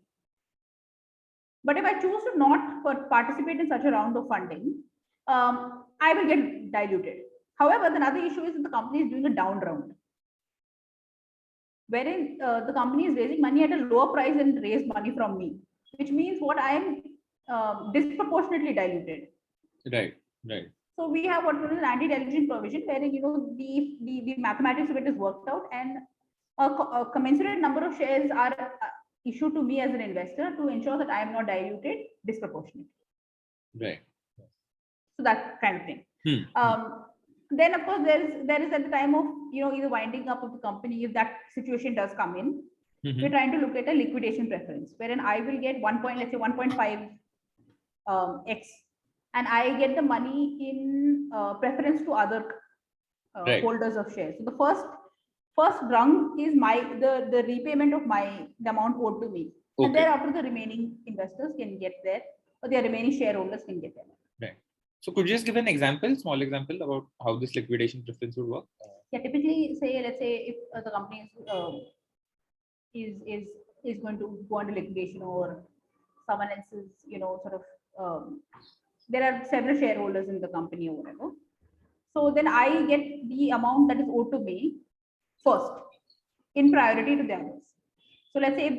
S3: But if I choose to not participate in such a round of funding, I will get diluted. However, the other issue is that the company is doing a down round, wherein the company is raising money at a lower price and raised money from me, which means what I am disproportionately diluted.
S1: Right. Right.
S3: So we have what is an anti-dilution provision, wherein the mathematics of it is worked out, and a commensurate number of shares are issued to me as an investor to ensure that I am not diluted disproportionately.
S1: Right.
S3: So that kind of thing. Then of course there is at the time of either winding up of the company, if that situation does come in, we're trying to look at a liquidation preference, wherein I will get 1.5 x, and I get the money in preference to other holders of shares. So the first rung is the repayment of the amount owed to me, and thereafter the remaining investors can get there, or their remaining shareholders can get there.
S1: Right. So could you just give an example, small example about how this liquidation preference would work?
S3: Yeah, typically, let's say if the company is going to go under liquidation, or someone else is there are several shareholders in the company or whatever. So then I get the amount that is owed to me first, in priority to the others. So let's say if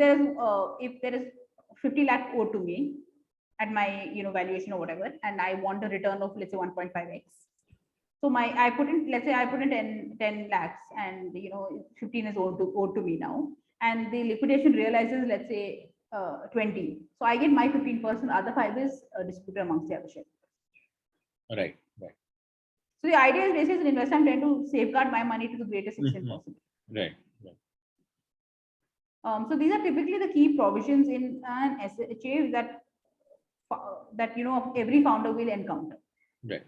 S3: there is 50 lakh owed to me at my valuation or whatever, and I want a return of, let's say, 1.5x. So I put in 10 lakhs, and 15 is owed to me now, and the liquidation realizes, let's say, 20. So I get my 15%, other 5 is distributed amongst the other shares.
S1: Right. Right.
S3: So the idea is basically as an investor, I'm trying to safeguard my money to the greatest extent possible.
S1: Right.
S3: So these are typically the key provisions in an SHA that every founder will encounter.
S1: Right.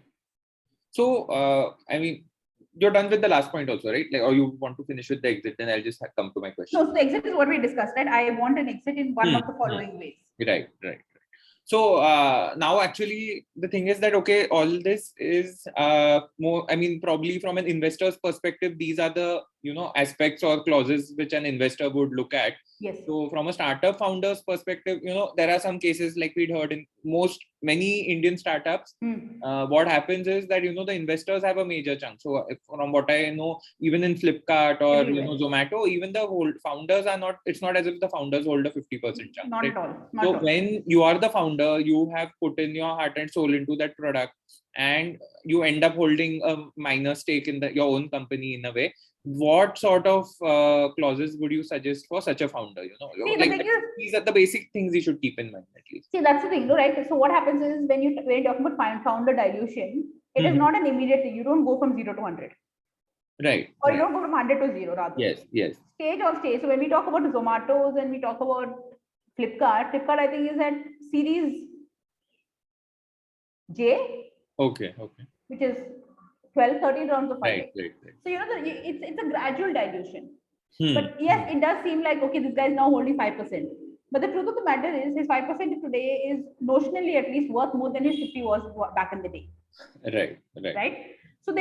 S1: So I mean, you're done with the last point also, right? Like, or you want to finish with the exit? Then I'll just come to my question.
S3: So the exit is what we discussed, right? I want an exit in one of the following ways.
S1: Right. So now actually the thing is that, okay, all this is more, I mean, probably from an investor's perspective, these are the, aspects or clauses which an investor would look at.
S3: Yes.
S1: So from a startup founder's perspective, there are some cases like we'd heard in many Indian startups. What happens is that, the investors have a major chunk. So from what I know, even in Flipkart or, Zomato, even the founders are not, it's not as if the founders hold a 50% chunk.
S3: Not
S1: right?
S3: at all.
S1: So when you are the founder, you have put in your heart and soul into that product, and you end up holding a minor stake in your own company in a way. What sort of clauses would you suggest for such a founder? These are the basic things you should keep in mind at least.
S3: See, that's the thing, right? So what happens is when you talk about founder dilution, it is not an immediate thing. You don't go from 0 to 100.
S1: Right.
S3: Or you don't go from 100 to 0 rather.
S1: Yes.
S3: Stage on stage. So when we talk about Zomatos and we talk about Flipkart I think is at series J.
S1: Okay.
S3: Which is 12, 13 rounds of funding.
S1: Right.
S3: So it's a gradual dilution. But yes, it does seem like, okay, this guy is now holding 5%. But the truth of the matter is his 5% today is notionally at least worth more than his 50 was back in the day.
S1: Right.
S3: So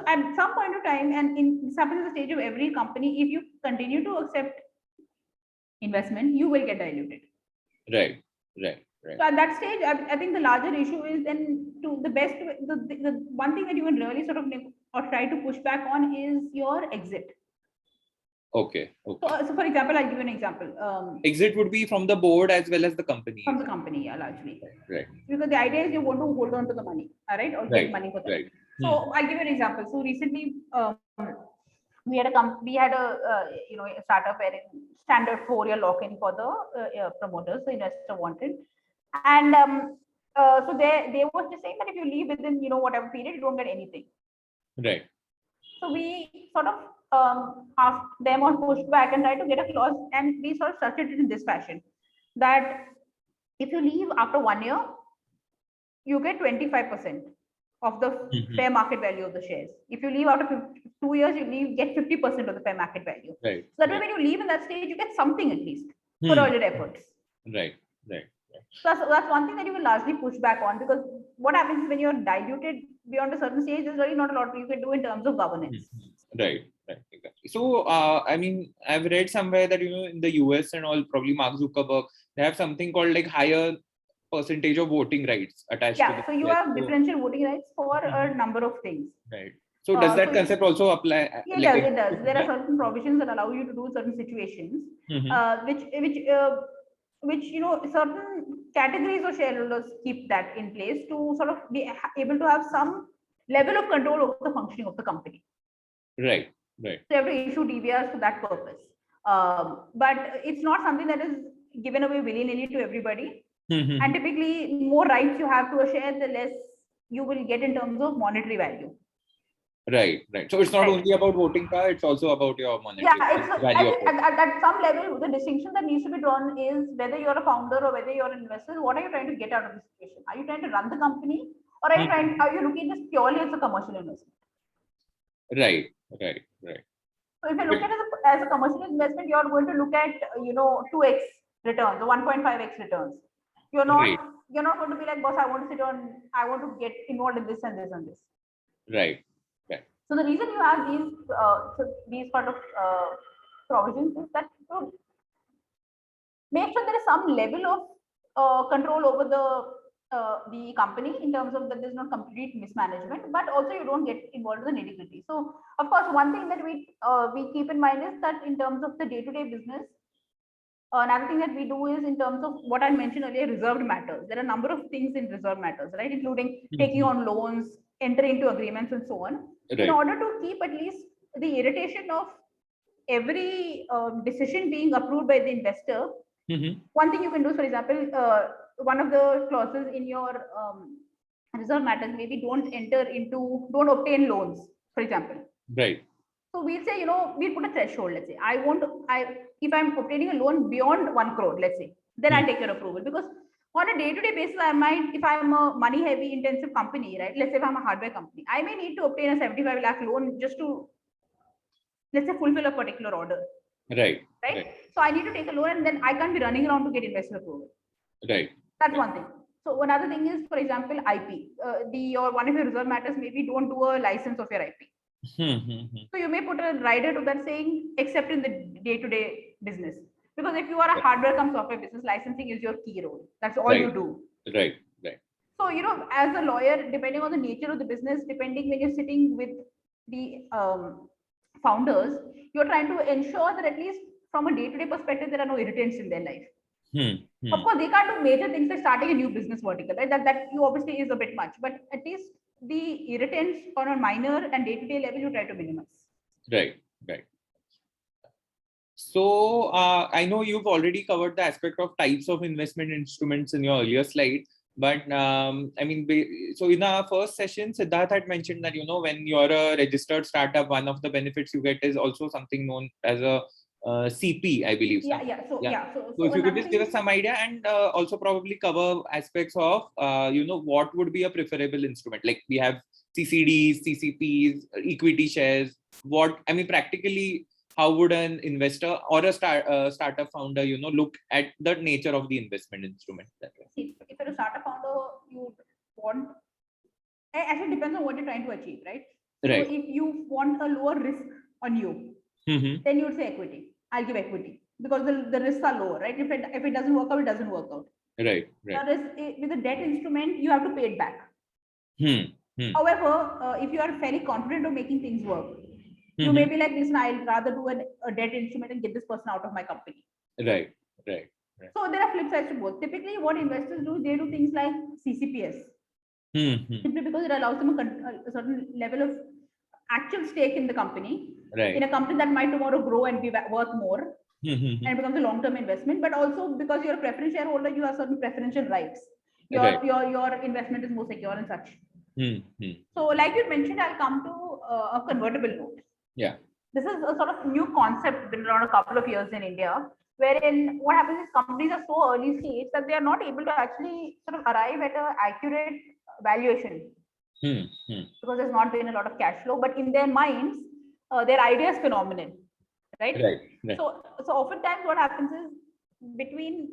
S3: at some point of time, and this happens at the stage of every company, if you continue to accept investment, you will get diluted.
S1: Right.
S3: So at that stage, I think the larger issue is then the one thing that you can really sort of or try to push back on is your exit.
S1: Okay.
S3: So for example, I'll give you an example.
S1: Exit would be from the board as well as the company.
S3: From the company, yeah, largely.
S1: Right.
S3: Because the idea is you want to hold on to the money, all right, or get money for that.
S1: Right.
S3: So I'll give you an example. So recently, we had a startup wherein standard 4-year lock-in for the promoters, the investor wanted, and so they were just saying that if you leave within whatever period, you don't get anything.
S1: Right.
S3: So we sort of asked them or pushed back and tried to get a clause, and we sort of structured it in this fashion that if you leave after 1 year, you get 25% of the fair market value of the shares. If you leave after 2 years, you get 50% of the fair market value.
S1: Right.
S3: So that way, when you leave in that stage, you get something at least for all your efforts.
S1: Right.
S3: So that's one thing that you will largely push back on, because what happens is when you're diluted beyond a certain stage, there's really not a lot you can do in terms of governance.
S1: Right. Exactly. So, I mean, I've read somewhere that, in the US and all, probably Mark Zuckerberg, they have something called like higher percentage of voting rights attached to
S3: Yeah, so you have differential voting rights for a number of things.
S1: Right. So does that concept also apply?
S3: Yeah, it does. There are certain provisions that allow you to do certain situations, which certain categories of shareholders keep that in place to sort of be able to have some level of control over the functioning of the company.
S1: Right.
S3: So you have to issue DVRs for that purpose. But it's not something that is given away willy-nilly to everybody. And typically, more rights you have to a share, the less you will get in terms of monetary value.
S1: Right. So it's not only about voting power; it's also about your monetary value.
S3: At some level, the distinction that needs to be drawn is whether you're a founder or whether you're an investor. What are you trying to get out of the situation? Are you trying to run the company, or are you looking at this purely as a commercial investment?
S1: Right.
S3: So if you look at it as a commercial investment, you're going to look at 2x returns, or 1.5x returns. You're not going to be like, boss, I want to get involved in this and this and this.
S1: Right.
S3: So the reason you have these sort of provisions is that to make sure there is some level of control over the company in terms of that there's not complete mismanagement, but also you don't get involved in the nitty-gritty. So of course, one thing that we keep in mind is that in terms of the day-to-day business, another thing that we do is in terms of what I mentioned earlier, reserved matters. There are a number of things in reserved matters, right? Including taking on loans, entering into agreements and so on. Right. In order to keep at least the irritation of every decision being approved by the investor, one thing you can do, for example, one of the clauses in your reserve matters maybe don't obtain loans, for example.
S1: Right.
S3: So we'll say, we put a threshold, let's say, if I'm obtaining a loan beyond 1 crore, let's say, then I'll take your approval. Because on a day-to-day basis, I might, if I'm a money-heavy intensive company, right? Let's say if I'm a hardware company, I may need to obtain a 75 lakh loan just to, let's say, fulfill a particular order.
S1: Right.
S3: So I need to take a loan and then I can't be running around to get investor approval.
S1: Right.
S3: That's one thing. So another thing is, for example, IP. Or one of your reserve matters, maybe don't do a license of your IP. So you may put a rider to that saying, except in the day-to-day business. Because if you are a hardware come software business, licensing is your key role. That's all you do.
S1: Right.
S3: So, as a lawyer, depending on the nature of the business, depending when you're sitting with the founders, you're trying to ensure that at least from a day-to-day perspective, there are no irritants in their life. Of course, they can't do major things like starting a new business vertical, right? That you obviously is a bit much, but at least the irritants on a minor and day-to-day level, you try to minimize.
S1: Right. So I know you've already covered the aspect of types of investment instruments in your earlier slide, but so in our first session, Siddharth had mentioned that, when you're a registered startup, one of the benefits you get is also something known as a CP, I believe. So if you could just give us some idea and also probably cover aspects of, what would be a preferable instrument? Like we have CCDs, CCPs, equity shares. Practically, how would an investor or a startup founder, look at the nature of the investment instrument?
S3: If you're a startup founder, you want, actually depends on what you're trying to achieve, right?
S1: Right.
S3: So if you want a lower risk on you, then you would say equity. I'll give equity because the risks are lower, right? If it doesn't work out, it doesn't work out.
S1: Right.
S3: Whereas with a debt instrument, you have to pay it back. However, if you are fairly confident of making things work, you may be like, listen, I'll rather do a debt instrument and get this person out of my company.
S1: Right.
S3: So there are flip sides to both. Typically, what investors do, they do things like CCPS. Simply because it allows them a certain level of actual stake in the company.
S1: Right.
S3: In a company that might tomorrow grow and be worth more. And it becomes a long-term investment, but also because you're a preference shareholder, you have certain preferential rights. Your investment is more secure and such. So like you mentioned, I'll come to a convertible note.
S1: Yeah.
S3: This is a sort of new concept been around a couple of years in India, wherein what happens is companies are so early stage that they are not able to actually sort of arrive at an accurate valuation. Because there's not been a lot of cash flow, but in their minds, their idea is phenomenal, right? So oftentimes what happens is between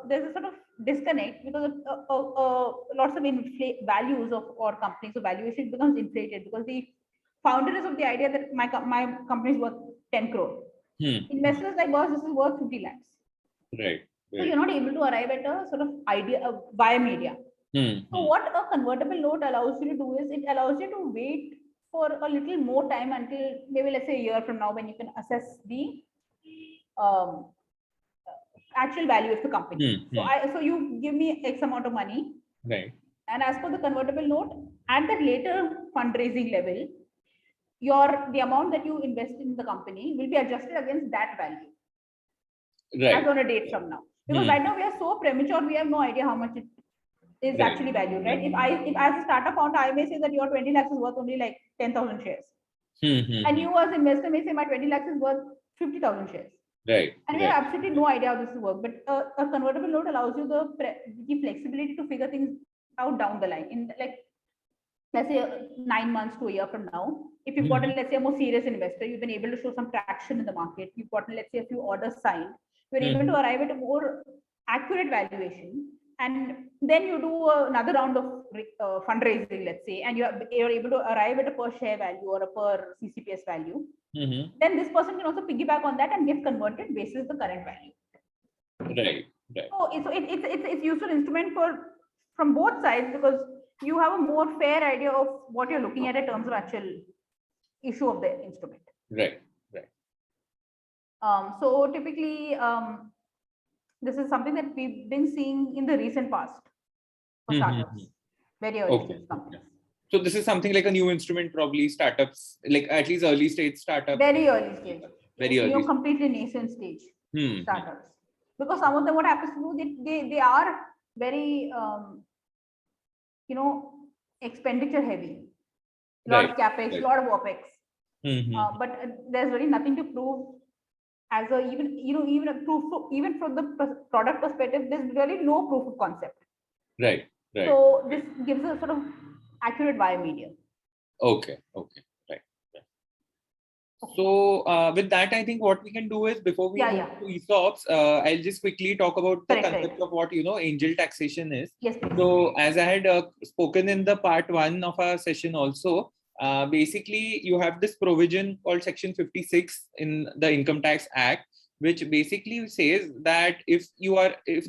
S3: there's a sort of disconnect because of lots of values of our companies, so valuation becomes inflated because the founder is of the idea that my company is worth 10 crore. Investors like, boss, this is worth 50 lakhs.
S1: Right.
S3: So you're not able to arrive at a sort of idea via media. So what a convertible note allows you to do is it allows you to wait for a little more time until maybe let's say a year from now when you can assess the actual value of the company. So you give me X amount of money.
S1: Right.
S3: And as per the convertible note, at that later fundraising level, the amount that you invest in the company will be adjusted against that value.
S1: Right.
S3: As on a date from now. Because right now we are so premature, we have no idea how much it is actually valued, right? If as a startup founder, I may say that your 20 lakhs is worth only like 10,000 shares. And you as investor may say my 20 lakhs is worth 50,000 shares.
S1: Right.
S3: And we have absolutely no idea how this will work. But a convertible note allows you the flexibility to figure things out down the line. In like, let's say 9 months to a year from now, if you've gotten, let's say, a more serious investor, you've been able to show some traction in the market, you've gotten, let's say, a few orders signed, you're able to arrive at a more accurate valuation. And then you do another round of fundraising, let's say, and you're able to arrive at a per share value or a per CCPS value. Then this person can also piggyback on that and get converted basis the current value.
S1: Right.
S3: So it's useful instrument from both sides because you have a more fair idea of what you're looking at in terms of actual issue of the instrument.
S1: Right.
S3: So typically, this is something that we've been seeing in the recent past for startups, very early stage companies.
S1: So this is something like a new instrument, probably startups, like at least early stage startups.
S3: Very early stage.
S1: Very early.
S3: You're completely nascent stage startups. Because some of them, what happens to do, they are very, expenditure heavy, lot
S1: Right.
S3: of capex,
S1: Right.
S3: lot of opex.
S1: Mm-hmm.
S3: But there's really nothing to prove as a even a proof even from the product perspective. There's really no proof of concept.
S1: Right. Right.
S3: So this gives a sort of accurate buyer medium.
S1: Okay. Okay. Right. So with that, I think what we can do is before we move to ESOPs, I'll just quickly talk about the concept of what angel taxation is.
S3: Yes, please.
S1: So as I had spoken in the part 1 of our session also, basically you have this provision called Section 56 in the Income Tax Act, which basically says that if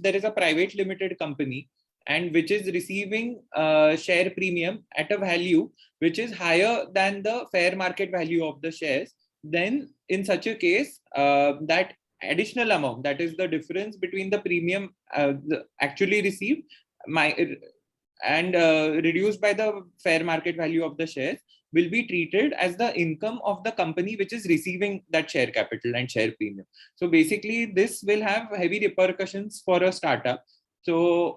S1: there is a private limited company and which is receiving share premium at a value which is higher than the fair market value of the shares, then in such a case, that additional amount, that is the difference between the premium actually received and reduced by the fair market value of the shares, will be treated as the income of the company which is receiving that share capital and share premium. So basically, this will have heavy repercussions for a startup. So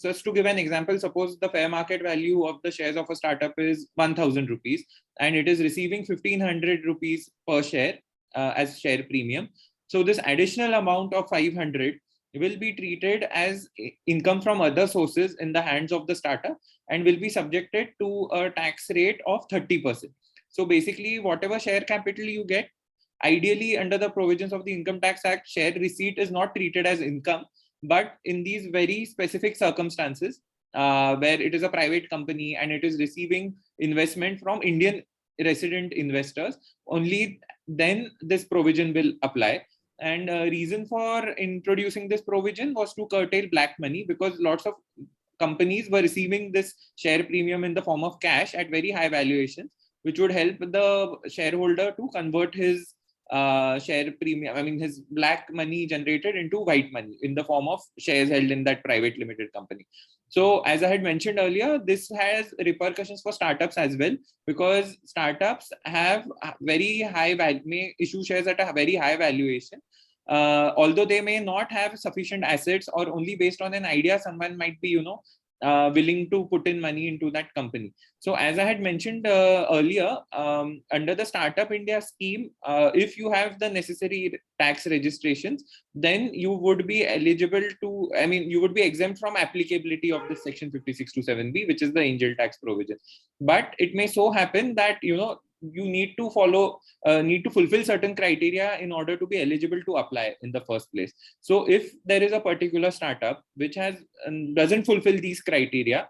S1: just to give an example, suppose the fair market value of the shares of a startup is 1,000 rupees and it is receiving 1,500 rupees per share as share premium. So this additional amount of 500 will be treated as income from other sources in the hands of the startup and will be subjected to a tax rate of 30%. So basically, whatever share capital you get, ideally under the provisions of the Income Tax Act, share receipt is not treated as income. But in these very specific circumstances, where it is a private company and it is receiving investment from Indian resident investors, only then this provision will apply. And reason for introducing this provision was to curtail black money, because lots of companies were receiving this share premium in the form of cash at very high valuations, which would help the shareholder to convert his share premium, his black money generated into white money in the form of shares held in that private limited company. So as I had mentioned earlier, this has repercussions for startups as well, because startups have very high value, may issue shares at a very high valuation. Although they may not have sufficient assets, or only based on an idea, someone might be, willing to put in money into that company. So as I had mentioned earlier, under the Startup India scheme, if you have the necessary tax registrations, then you would be eligible to, you would be exempt from applicability of this Section 5627B, which is the angel tax provision. But it may so happen that, you need to fulfill certain criteria in order to be eligible to apply in the first place. So if there is a particular startup which doesn't fulfill these criteria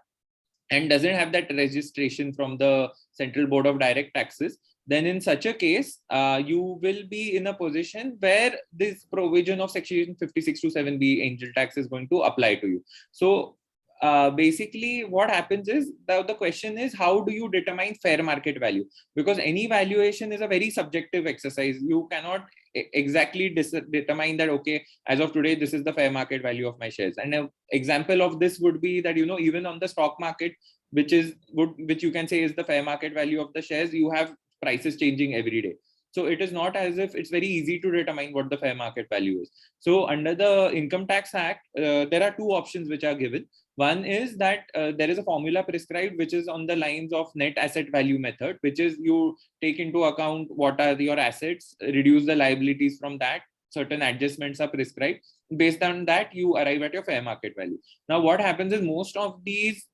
S1: and doesn't have that registration from the Central Board of Direct Taxes, then in such a case, you will be in a position where this provision of Section 5627B angel tax is going to apply to you. So basically what happens is, the question is, how do you determine fair market value? Because any valuation is a very subjective exercise. You cannot exactly determine that, okay, as of today, this is the fair market value of my shares. And an example of this would be that, even on the stock market, which you can say is the fair market value of the shares, you have prices changing every day. So it is not as if it's very easy to determine what the fair market value is. So under the Income Tax Act, there are two options which are given. One is that there is a formula prescribed, which is on the lines of net asset value method, which is you take into account what are your assets, reduce the liabilities from that, certain adjustments are prescribed. Based on that, you arrive at your fair market value. Now, what happens is, most of these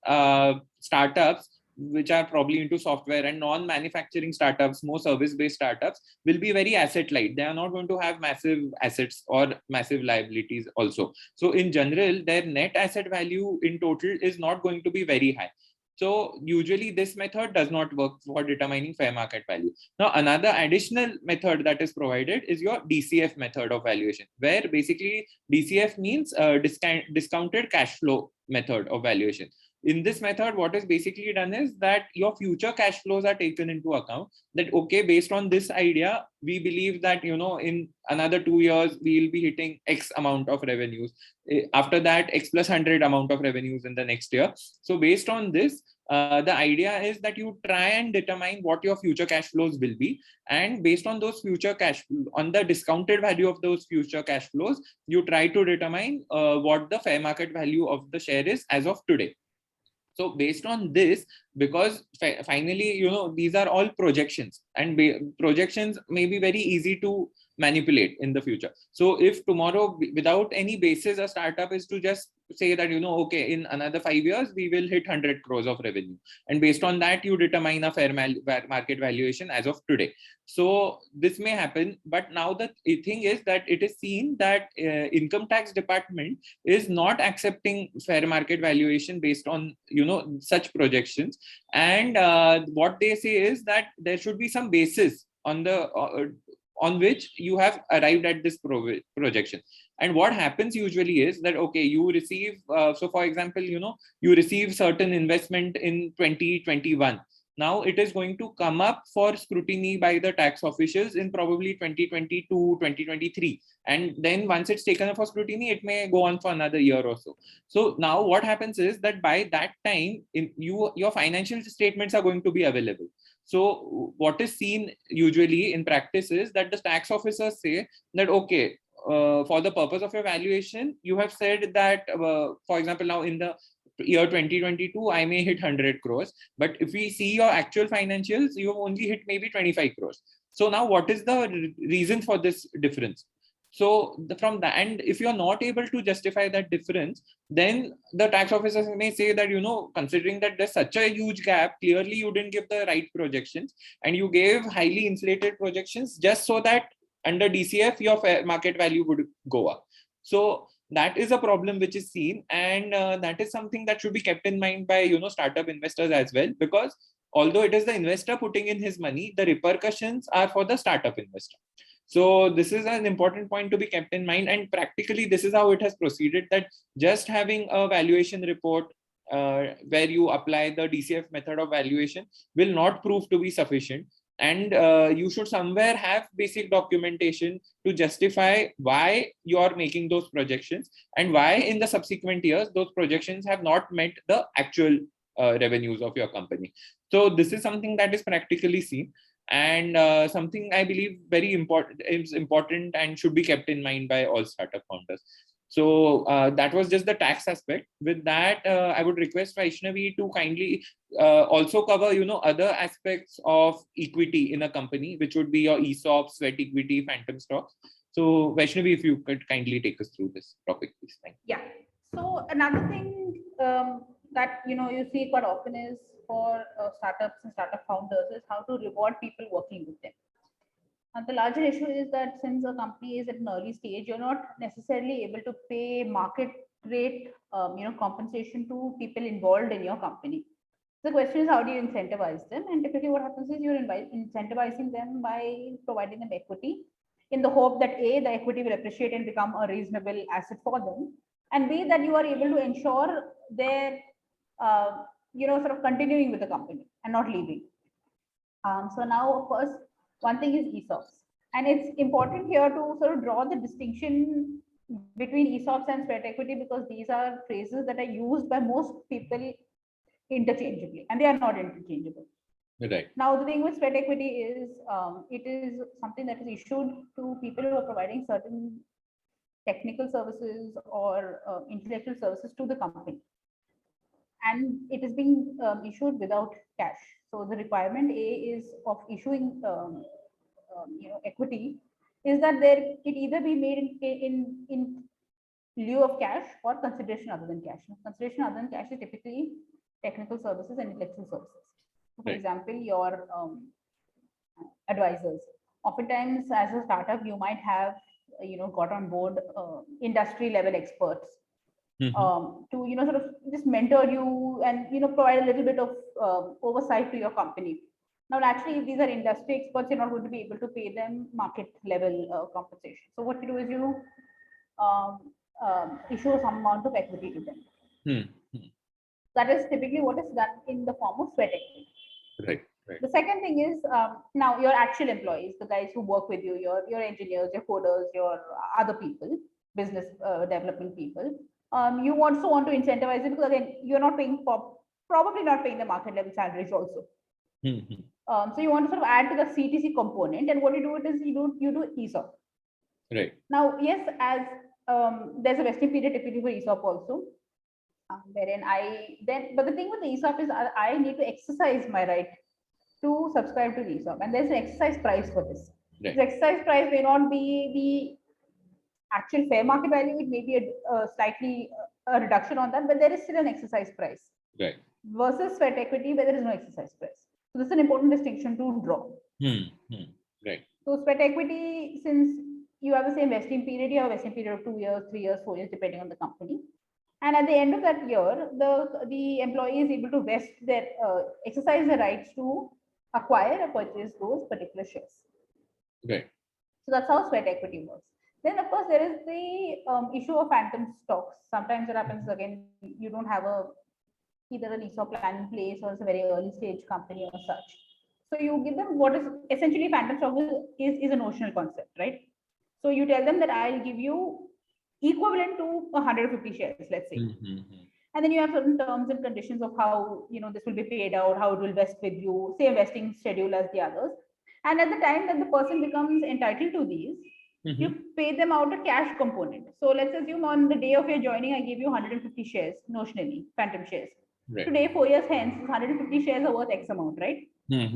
S1: startups, which are probably into software, and non-manufacturing startups, more service-based startups, will be very asset light. They are not going to have massive assets or massive liabilities also. So in general, their net asset value in total is not going to be very high. So usually this method does not work for determining fair market value. Now, another additional method that is provided is your DCF method of valuation, where basically DCF means discounted cash flow method of valuation. In this method, what is basically done is that your future cash flows are taken into account. That, okay, based on this idea, we believe that, in another 2 years, we will be hitting X amount of revenues. After that, X plus 100 amount of revenues in the next year. So based on this, the idea is that you try and determine what your future cash flows will be. And based on those future on the discounted value of those future cash flows, you try to determine what the fair market value of the share is as of today. So based on this, because finally, these are all projections, and projections may be very easy to manipulate in the future. So if tomorrow, without any basis, a startup is to just say that, okay, in another 5 years, we will hit 100 crores of revenue. And based on that, you determine a fair market valuation as of today. So this may happen, but now the thing is that it is seen that income tax department is not accepting fair market valuation based on such projections. And what they say is that there should be some basis on which you have arrived at this projection. And what happens usually is that, okay, you receive so for example, you receive certain investment in 2021. Now it is going to come up for scrutiny by the tax officials in probably 2022, 2023. And then once it's taken up for scrutiny, it may go on for another year or so. So now what happens is that by that time, your financial statements are going to be available. So what is seen usually in practice is that the tax officers say that, okay, for the purpose of your valuation, you have said that, for example, now in the year 2022, I may hit 100 crores. But if we see your actual financials, you have only hit maybe 25 crores. So now what is the reason for this difference? So from that, and if you're not able to justify that difference, then the tax officers may say that, considering that there's such a huge gap, clearly you didn't give the right projections, and you gave highly inflated projections just so that under DCF, your fair market value would go up. So that is a problem which is seen, and that is something that should be kept in mind by, startup investors as well, because although it is the investor putting in his money, the repercussions are for the startup investor. So this is an important point to be kept in mind. And practically, this is how it has proceeded, that just having a valuation report where you apply the DCF method of valuation will not prove to be sufficient. And you should somewhere have basic documentation to justify why you are making those projections and why in the subsequent years those projections have not met the actual revenues of your company. So this is something that is practically seen, and something I believe very important and should be kept in mind by all startup founders. So that was just the tax aspect. With that, I would request Vaishnavi to kindly also cover, other aspects of equity in a company, which would be your ESOP, sweat equity, phantom stocks. So Vaishnavi, if you could kindly take us through this topic, please. Thank you.
S3: Yeah. So another thing that you see quite often is for startups and startup founders is how to reward people working with them. And the larger issue is that since a company is at an early stage, you're not necessarily able to pay market rate, compensation to people involved in your company. The question is, how do you incentivize them? And typically what happens is you're incentivizing them by providing them equity in the hope that A, the equity will appreciate and become a reasonable asset for them, and B, that you are able to ensure their, sort of continuing with the company and not leaving. So now, of course, one thing is ESOPs. And it's important here to sort of draw the distinction between ESOPs and sweat equity, because these are phrases that are used by most people interchangeably, and they are not interchangeable.
S1: Right.
S3: Now, the thing with sweat equity is it is something that is issued to people who are providing certain technical services or intellectual services to the company. And it is being issued without cash. So the requirement A is of issuing equity is that it either be made in lieu of cash or consideration other than cash. Consideration other than cash is typically technical services and intellectual services. So for example, your advisors. Oftentimes, as a startup, you might have got on board industry level experts to sort of just mentor you and provide a little bit of oversight to your company. Now, naturally, if these are industry experts, you're not going to be able to pay them market level compensation. So what you do is you issue some amount of equity to them. That is typically what is done in the form of sweat equity.
S1: Right. Right.
S3: The second thing is now your actual employees, the guys who work with you, your engineers, your coders, your other people, business development people. You also want to incentivize it, because again, you're not paying probably not paying the market level salaries also. So you want to sort of add to the CTC component, and what you do is you do ESOP.
S1: Right.
S3: Now, yes, as there's a vesting period typically for ESOP also. Wherein but the thing with the ESOP is I need to exercise my right to subscribe to the ESOP, and there's an exercise price for this.
S1: Right.
S3: The exercise price may not be the actual fair market value; it may be a slightly a reduction on that, but there is still an exercise price.
S1: Right.
S3: Versus sweat equity, where there is no exercise price. So this is an important distinction to draw.
S1: Right.
S3: So sweat equity, since you have the same vesting period, you have a vesting period of 2 years, 3 years, 4 years, depending on the company. And at the end of that year, the employee is able to vest their exercise the rights to acquire or purchase those particular shares.
S1: Right.
S3: So that's how sweat equity works. Then, of course, there is the issue of phantom stocks. Sometimes what happens again, you don't have either an ESOP plan in place or it's a very early stage company or such. So you give them what is essentially phantom stock is a notional concept, right? So you tell them that I'll give you equivalent to 150 shares, let's say. And then you have certain terms and conditions of how this will be paid out, how it will vest with you, same vesting schedule as the others. And at the time that the person becomes entitled to these, you pay them out a cash component. So let's assume on the day of your joining, I give you 150 shares notionally, phantom shares.
S1: Right.
S3: Today, 4 years hence, 150 shares are worth X amount, right?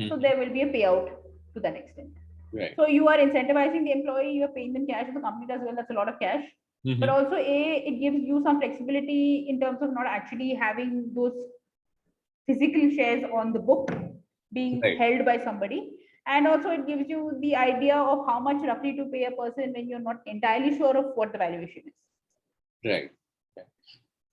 S3: So there will be a payout to that extent.
S1: Right.
S3: So you are incentivizing the employee, you are paying them cash, the company does well, that's a lot of cash. But also it gives you some flexibility in terms of not actually having those physical shares on the book being held by somebody. And also it gives you the idea of how much roughly to pay a person when you're not entirely sure of what the valuation is.
S1: Right.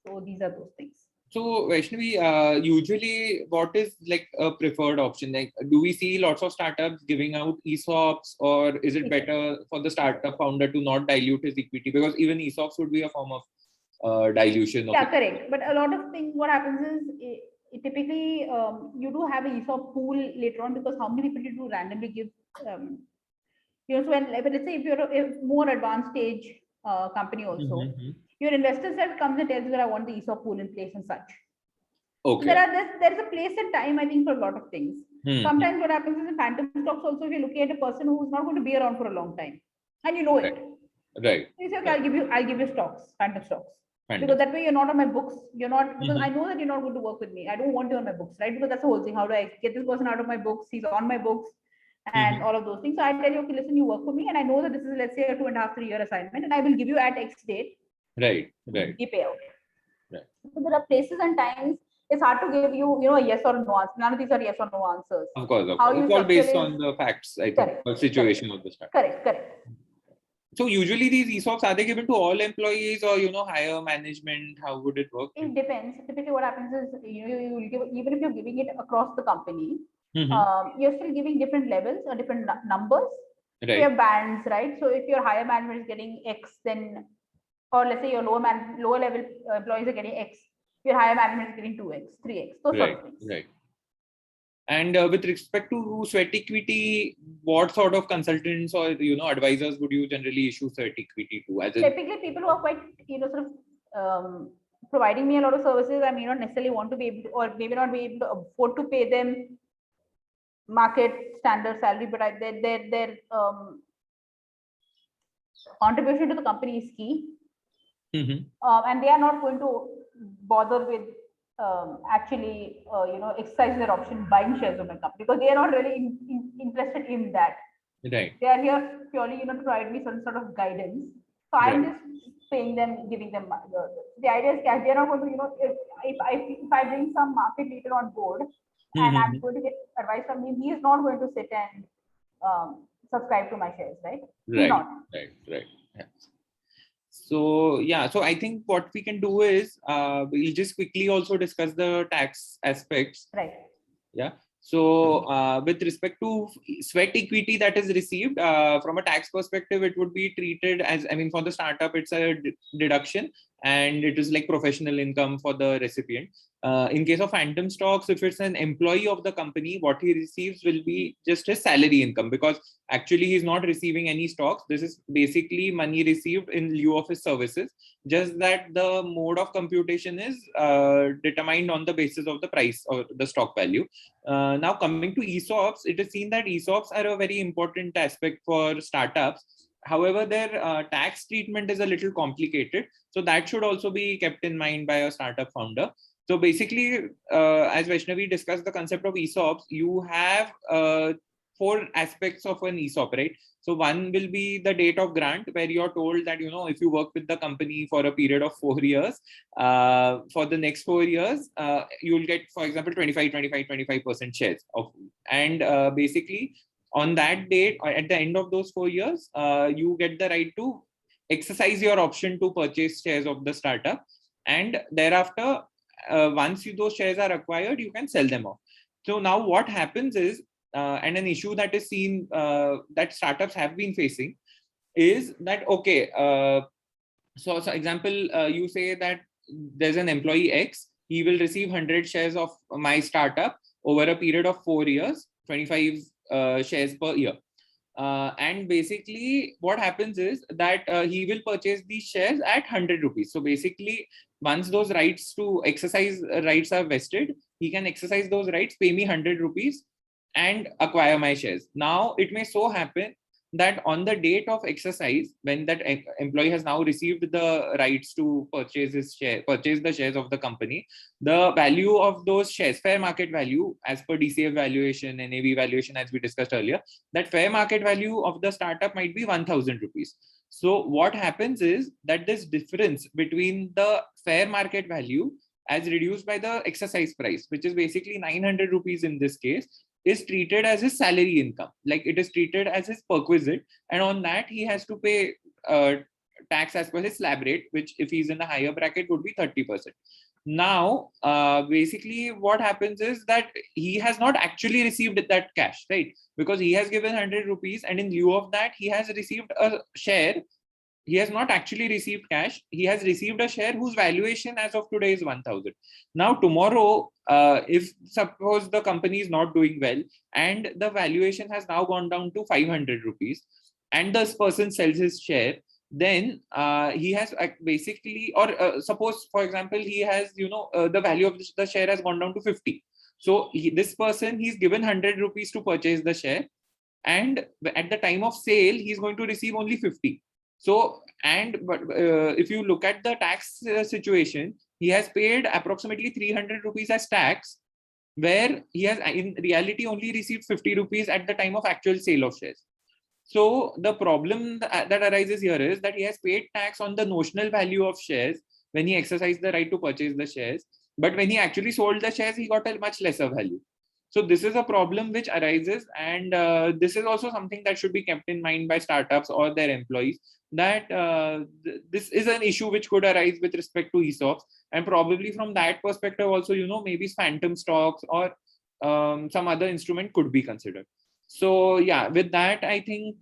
S3: So these are those things.
S1: So Vaishnavi, usually what is like a preferred option? Like, do we see lots of startups giving out ESOPs, or is it better for the startup founder to not dilute his equity? Because even ESOPs would be a form of dilution.
S3: Yeah, correct. But a lot of things, what happens is typically you do have an ESOP pool later on, because how many people do randomly give, so when, let's say if you're a more advanced stage company also, your investor self comes and tells you that I want the ESOP pool in place and such.
S1: Okay.
S3: So there's a place and time, I think, for a lot of things. Sometimes what happens is in phantom stocks also, if you're looking at a person who's not going to be around for a long time, and you know it.
S1: Right.
S3: So you say, okay, I'll give you stocks, phantom stocks. Because that way you're not on my books. You're not, because I know that you're not going to work with me. I don't want you on my books, right? Because that's the whole thing. How do I get this person out of my books? He's on my books and all of those things. So I tell you, okay, listen, you work for me, and I know that this is, let's say, a 2.5, 3 year assignment, and I will give you at X date.
S1: Right.
S3: The payout.
S1: Right.
S3: So there are places and times it's hard to give you, a yes or no answer. None of these are yes or no answers.
S1: Of course.
S3: How
S1: it's all based on the facts, I think, or situation of the startup.
S3: Correct.
S1: So usually these ESOPs, are they given to all employees or, higher management? How would it work?
S3: It depends. Typically what happens is, you will give, even if you're giving it across the company, you're still giving different levels or different numbers.
S1: Right.
S3: So you have bands, right? So if your higher management is getting X, then, or let's say your lower level employees are getting X, your higher management is getting 2X, 3X, those sort of things.
S1: Right. And with respect to sweat equity, what sort of consultants or advisors would you generally issue sweat equity to?
S3: Typically, people who are quite sort of providing me a lot of services, I may not necessarily want to be able to, or maybe not be able to afford to pay them market standard salary, but their contribution to the company is key, and they are not going to bother with actually exercising their option buying shares of my company, because they are not really interested in that.
S1: Right.
S3: They are here purely to provide me some sort of guidance. So I'm just paying them, giving them the idea is cash. They are not going to if I bring some market leader on board and I'm going to get advice from him, he is not going to sit and subscribe to my shares, right?
S1: Right.
S3: Not.
S1: Right. Yeah. So I think what we can do is we'll just quickly also discuss the tax aspects.
S3: Right.
S1: Yeah. So with respect to sweat equity that is received, from a tax perspective, it would be treated as, for the startup, it's a deduction, and it is like professional income for the recipient. In case of phantom stocks, if it's an employee of the company, what he receives will be just his salary income, because actually he's not receiving any stocks. This is basically money received in lieu of his services, just that the mode of computation is determined on the basis of the price or the stock value. Now coming to ESOPs, it is seen that ESOPs are a very important aspect for startups, However, their tax treatment is a little complicated. So that should also be kept in mind by a startup founder. So basically, as Vaishnavi discussed the concept of ESOPs, you have 4 aspects of an ESOP, right? So one will be the date of grant, where you're told that, if you work with the company for a period of 4 years, for the next 4 years, you'll get, for example, 25% shares of, and basically on that date, or at the end of those 4 years, you get the right to exercise your option to purchase shares of the startup. And thereafter, once those shares are acquired, you can sell them off. So now what happens is, and an issue that is seen, that startups have been facing, is that, okay, so example, you say that there's an employee X, he will receive 100 shares of my startup over a period of 4 years, 25 shares per year. And basically what happens is that he will purchase these shares at 100 rupees. So basically, once those rights to exercise rights are vested, he can exercise those rights, pay me 100 rupees and acquire my shares. Now, it may so happen that on the date of exercise, when that employee has now received the rights to purchase the shares of the company, the value of those shares, fair market value, as per DCF valuation, NAV valuation, as we discussed earlier, that fair market value of the startup might be 1,000 rupees. So what happens is that this difference between the fair market value as reduced by the exercise price, which is basically 900 rupees in this case, is treated as his salary income. Like, it is treated as his perquisite, and on that he has to pay tax as per his slab rate, which if he's in a higher bracket would be 30%. Now, basically what happens is that he has not actually received that cash, right? Because he has given 100 rupees and in lieu of that, he has received a share. He has not actually received cash. He has received a share whose valuation as of today is 1,000. Now, tomorrow, if suppose the company is not doing well and the valuation has now gone down to 500 rupees and this person sells his share, then he has basically, or suppose, for example, he has, the value of the share has gone down to 50. So this person, he's given 100 rupees to purchase the share. And at the time of sale, he's going to receive only 50. So, but if you look at the tax situation, he has paid approximately 300 rupees as tax, where he has in reality only received 50 rupees at the time of actual sale of shares. So the problem that arises here is that he has paid tax on the notional value of shares when he exercised the right to purchase the shares. But when he actually sold the shares, he got a much lesser value. So this is a problem which arises, and this is also something that should be kept in mind by startups or their employees, that this is an issue which could arise with respect to ESOPs, and probably from that perspective also, maybe phantom stocks or some other instrument could be considered. So yeah, with that, I think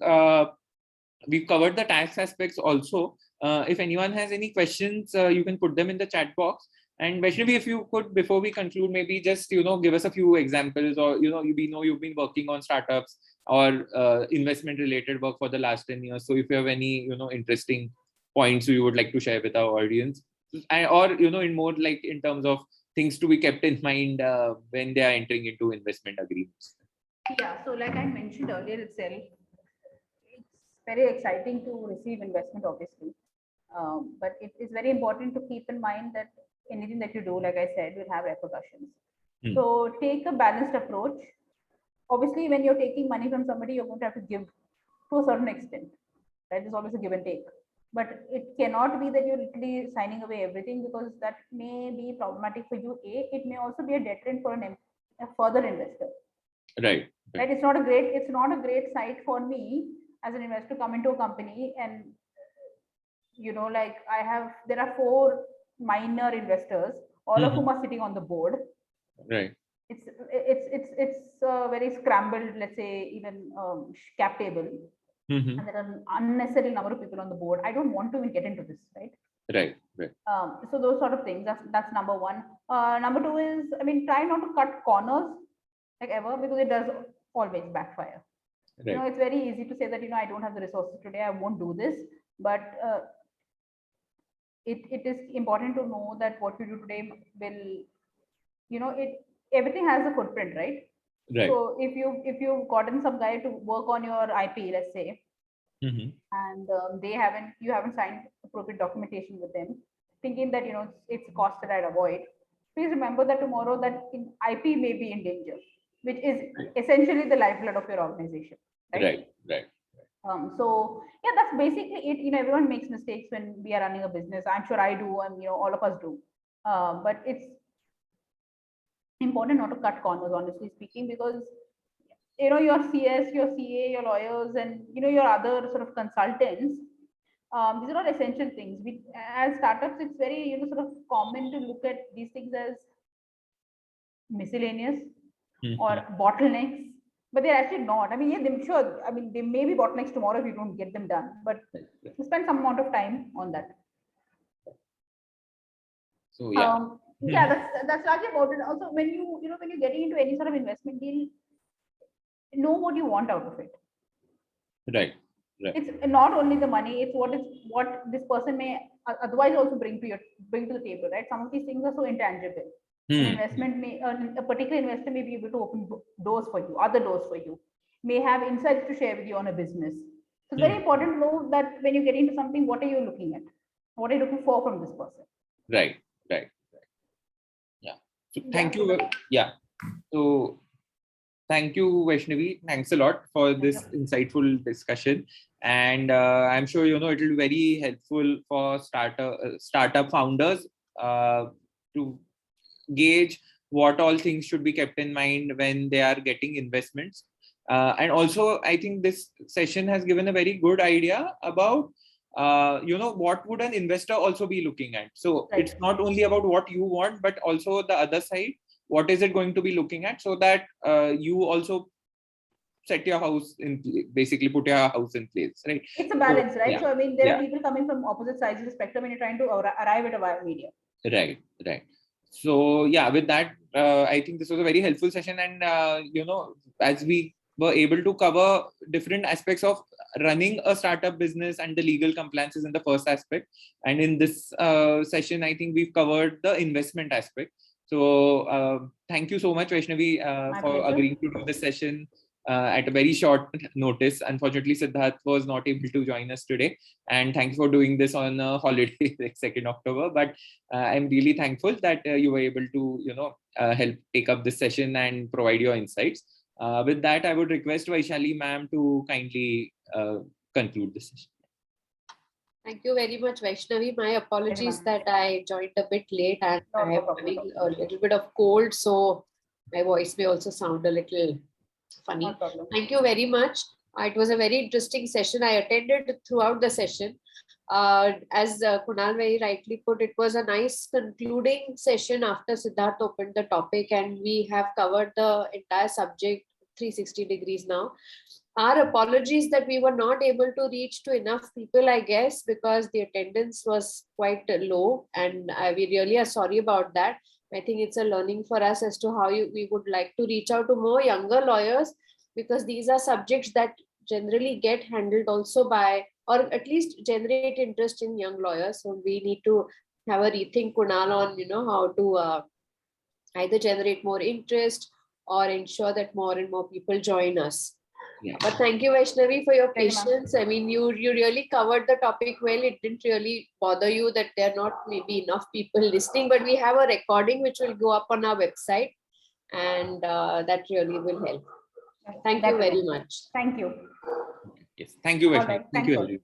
S1: we've covered the tax aspects also. If anyone has any questions, you can put them in the chat box. And Vaishnavi, if you could, before we conclude, maybe just, give us a few examples, or, we know you've been working on startups or investment related work for the last 10 years. So if you have any, interesting points you would like to share with our audience, or, in more like in terms of things to be kept in mind when they are entering into investment agreements.
S3: Yeah, so like I mentioned earlier itself, it's very exciting to receive investment, obviously. But it is very important to keep in mind that anything that you do, like I said, will have repercussions. So take a balanced approach. Obviously, when you're taking money from somebody, you're going to have to give to a certain extent. That is always a give and take. But it cannot be that you're literally signing away everything, because that may be problematic for you. It may also be a deterrent for a further investor.
S1: Right.
S3: Right. It's not a great sight for me as an investor to come into a company and, like there are 4 minor investors, all of whom are sitting on the board.
S1: Right.
S3: It's a very scrambled, let's say, even cap table. And there are an unnecessary number of people on the board. I don't want to even get into this, right?
S1: Right.
S3: So those sort of things, that's number one. Number two is, try not to cut corners like ever, because it does always backfire.
S1: Right.
S3: It's very easy to say that, I don't have the resources today, I won't do this. But it is important to know that what you do today will, everything has a footprint, right?
S1: Right.
S3: So if you've gotten some guy to work on your IP, let's say, and you haven't signed appropriate documentation with them, thinking that it's a cost that I'd avoid. Please remember that tomorrow that IP may be in danger, which is essentially the lifeblood of your organization, right?
S1: Right.
S3: So yeah, that's basically it. Everyone makes mistakes when we are running a business. I'm sure I do, and all of us do. But it's important not to cut corners, honestly speaking, because your CS, your CA, your lawyers, and your other sort of consultants. These are all essential things. As startups, it's very sort of common to look at these things as miscellaneous or bottlenecks, but they're actually not. I mean, yeah, I'm sure. I mean, they may be bottlenecks tomorrow if you don't get them done, but spend some amount of time on that.
S1: So yeah.
S3: Yeah, that's largely about it. Also, when when you're getting into any sort of investment deal, know what you want out of it.
S1: Right.
S3: It's not only the money; it's what this person may otherwise also bring to the table, right? Some of these things are so intangible. An investment a particular investor may be able to open doors for you, other doors for you, may have insights to share with you on a business. So it's very important to know that when you get into something, what are you looking at? What are you looking for from this person?
S1: Right. Yeah. So thank you. Yeah. So thank you, Vaishnavi. Thanks a lot for this insightful discussion. And I'm sure it will be very helpful for startup founders to gauge what all things should be kept in mind when they are getting investments. And also, I think this session has given a very good idea about what would an investor also be looking at. So it's not only about what you want, but also the other side. What is it going to be looking at, so that you also set your house in, basically put your house in place, right?
S3: It's a balance, right? Yeah. So I mean, there are people coming from opposite sides of the spectrum, and you're trying to arrive at a viable medium.
S1: Right. So yeah, with that, I think this was a very helpful session, and as we were able to cover different aspects of running a startup business and the legal compliances in the first aspect, and in this session, I think we've covered the investment aspect. So thank you so much, Vaishnavi, for agreeing to do this session at a very short notice. Unfortunately, Siddharth was not able to join us today, and thank you for doing this on a holiday, like 2nd October. But I'm really thankful that you were able to, help take up this session and provide your insights. With that, I would request Vaishali ma'am to kindly conclude this session.
S4: Thank you very much, Vaishnavi. My apologies that I joined a bit late, and I am having a little bit of cold, so my voice may also sound a little funny. No, thank you very much. It was a very interesting session. I attended throughout the session. As Kunal very rightly put, it was a nice concluding session after Siddharth opened the topic, and we have covered the entire subject 360 degrees now. Our apologies that we were not able to reach to enough people, I guess, because the attendance was quite low, and we really are sorry about that. I think it's a learning for us as to how we would like to reach out to more younger lawyers, because these are subjects that generally get handled also by, or at least generate interest in young lawyers. So we need to have a rethink, Kunal, on how to either generate more interest or ensure that more and more people join us. Yeah. But thank you, Vaishnavi, for your patience. I mean, you really covered the topic well. It didn't really bother you that there are not maybe enough people listening, but we have a recording which will go up on our website, and that really will help. Thank you very much.
S3: Thank you.
S1: Yes. Thank you, Vaishnavi.
S3: Right.
S1: Thank you, everyone.